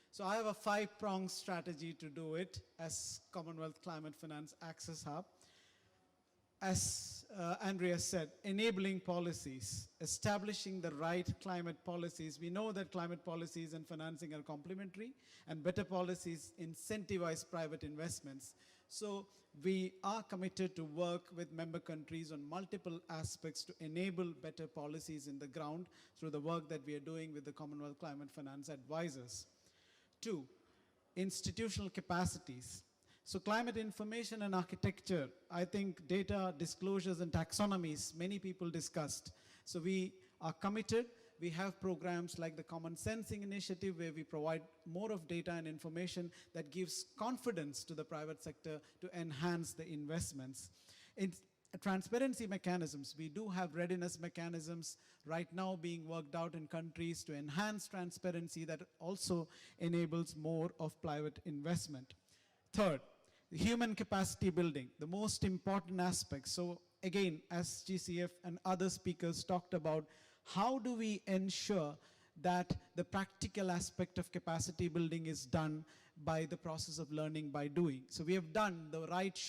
So I have a 5-pronged strategy to do it as Commonwealth Climate Finance Access Hub. As Andrea said, enabling policies, establishing the right climate policies. We know that climate policies and financing are complementary, and better policies incentivize private investments. So we are committed to work with member countries on multiple aspects to enable better policies in the ground through the work that we are doing with the Commonwealth Climate Finance Advisors. 2, institutional capacities. So climate information and architecture, I think data, disclosures, and taxonomies, many people discussed. So we are committed. We have programs like the Common Sensing Initiative where we provide more of data and information that gives confidence to the private sector to enhance the investments. In transparency mechanisms, we do have readiness mechanisms right now being worked out in countries to enhance transparency that also enables more of private investment. Third, human capacity building, the most important aspect. So again, as GCF and other speakers talked about, how do we ensure that the practical aspect of capacity building is done by the process of learning by doing? So we have done the right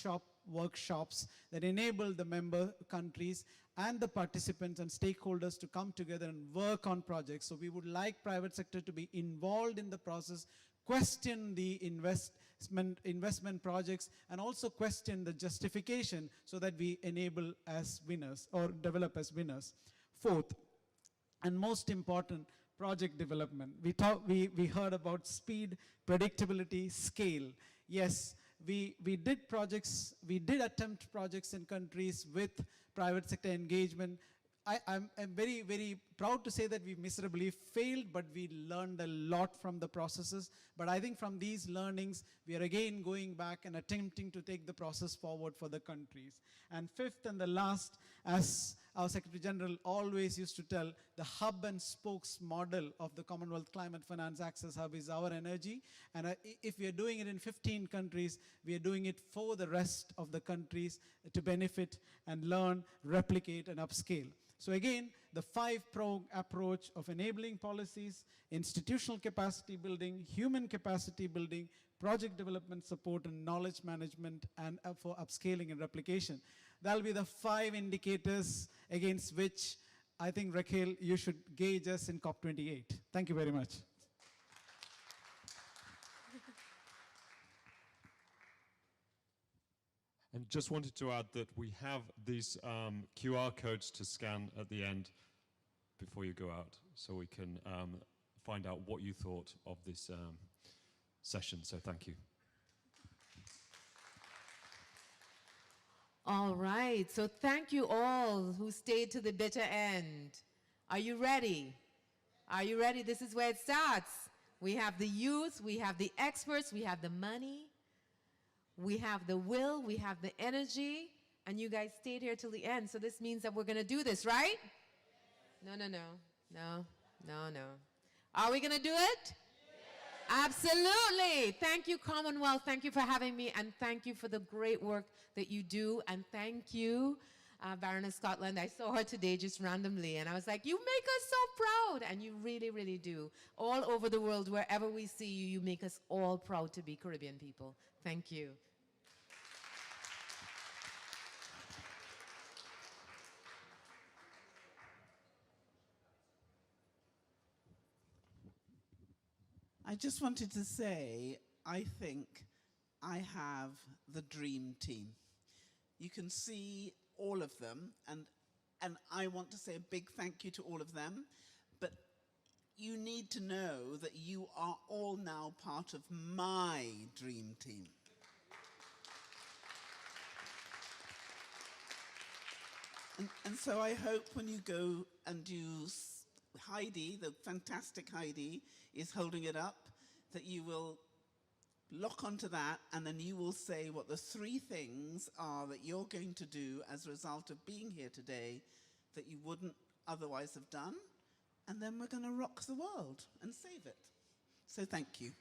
workshops that enable the member countries and the participants and stakeholders to come together and work on projects. So we would like private sector to be involved in the process, question the investment projects, and also question the justification so that we enable as winners or develop as winners. Fourth, and most important, project development. We heard about speed, predictability, scale. Yes, we did projects, we did attempt projects in countries with private sector engagement. I'm very, very proud to say that we miserably failed, but we learned a lot from the processes. But I think from these learnings, we are again going back and attempting to take the process forward for the countries. And fifth and the last, as our Secretary General always used to tell, the hub and spokes model of the Commonwealth Climate Finance Access Hub is our energy. And if we are doing it in 15 countries, we are doing it for the rest of the countries to benefit and learn, replicate, and upscale. So again, the 5-pronged approach of enabling policies, institutional capacity building, human capacity building, project development support, and knowledge management, and for upscaling and replication. That'll be the 5 indicators against which I think, Raquel, you should gauge us in COP28. Thank you very much. And just wanted to add that we have these QR codes to scan at the end. before you go out, so we can find out what you thought of this session. So thank you. All right, so thank you all who stayed to the bitter end. Are you ready? Are you ready? This is where it starts. We have the youth, we have the experts, we have the money, we have the will, we have the energy, and you guys stayed here till the end. So this means that we're gonna do this, right? No. Are we gonna do it? Absolutely. Thank you, Commonwealth. Thank you for having me, and thank you for the great work that you do. And thank you, Baroness Scotland. I saw her today just randomly, and I was like, you make us so proud. And you really, really do. All over the world, wherever we see you, you make us all proud to be Caribbean people. Thank you. I just wanted to say, I think I have the dream team. You can see all of them, and I want to say a big thank you to all of them, but you need to know that you are all now part of my dream team. And so I hope when you go and Heidi, the fantastic Heidi, is holding it up, that you will lock onto that, and then you will say what the 3 things are that you're going to do as a result of being here today that you wouldn't otherwise have done, and then we're going to rock the world and save it. So thank you.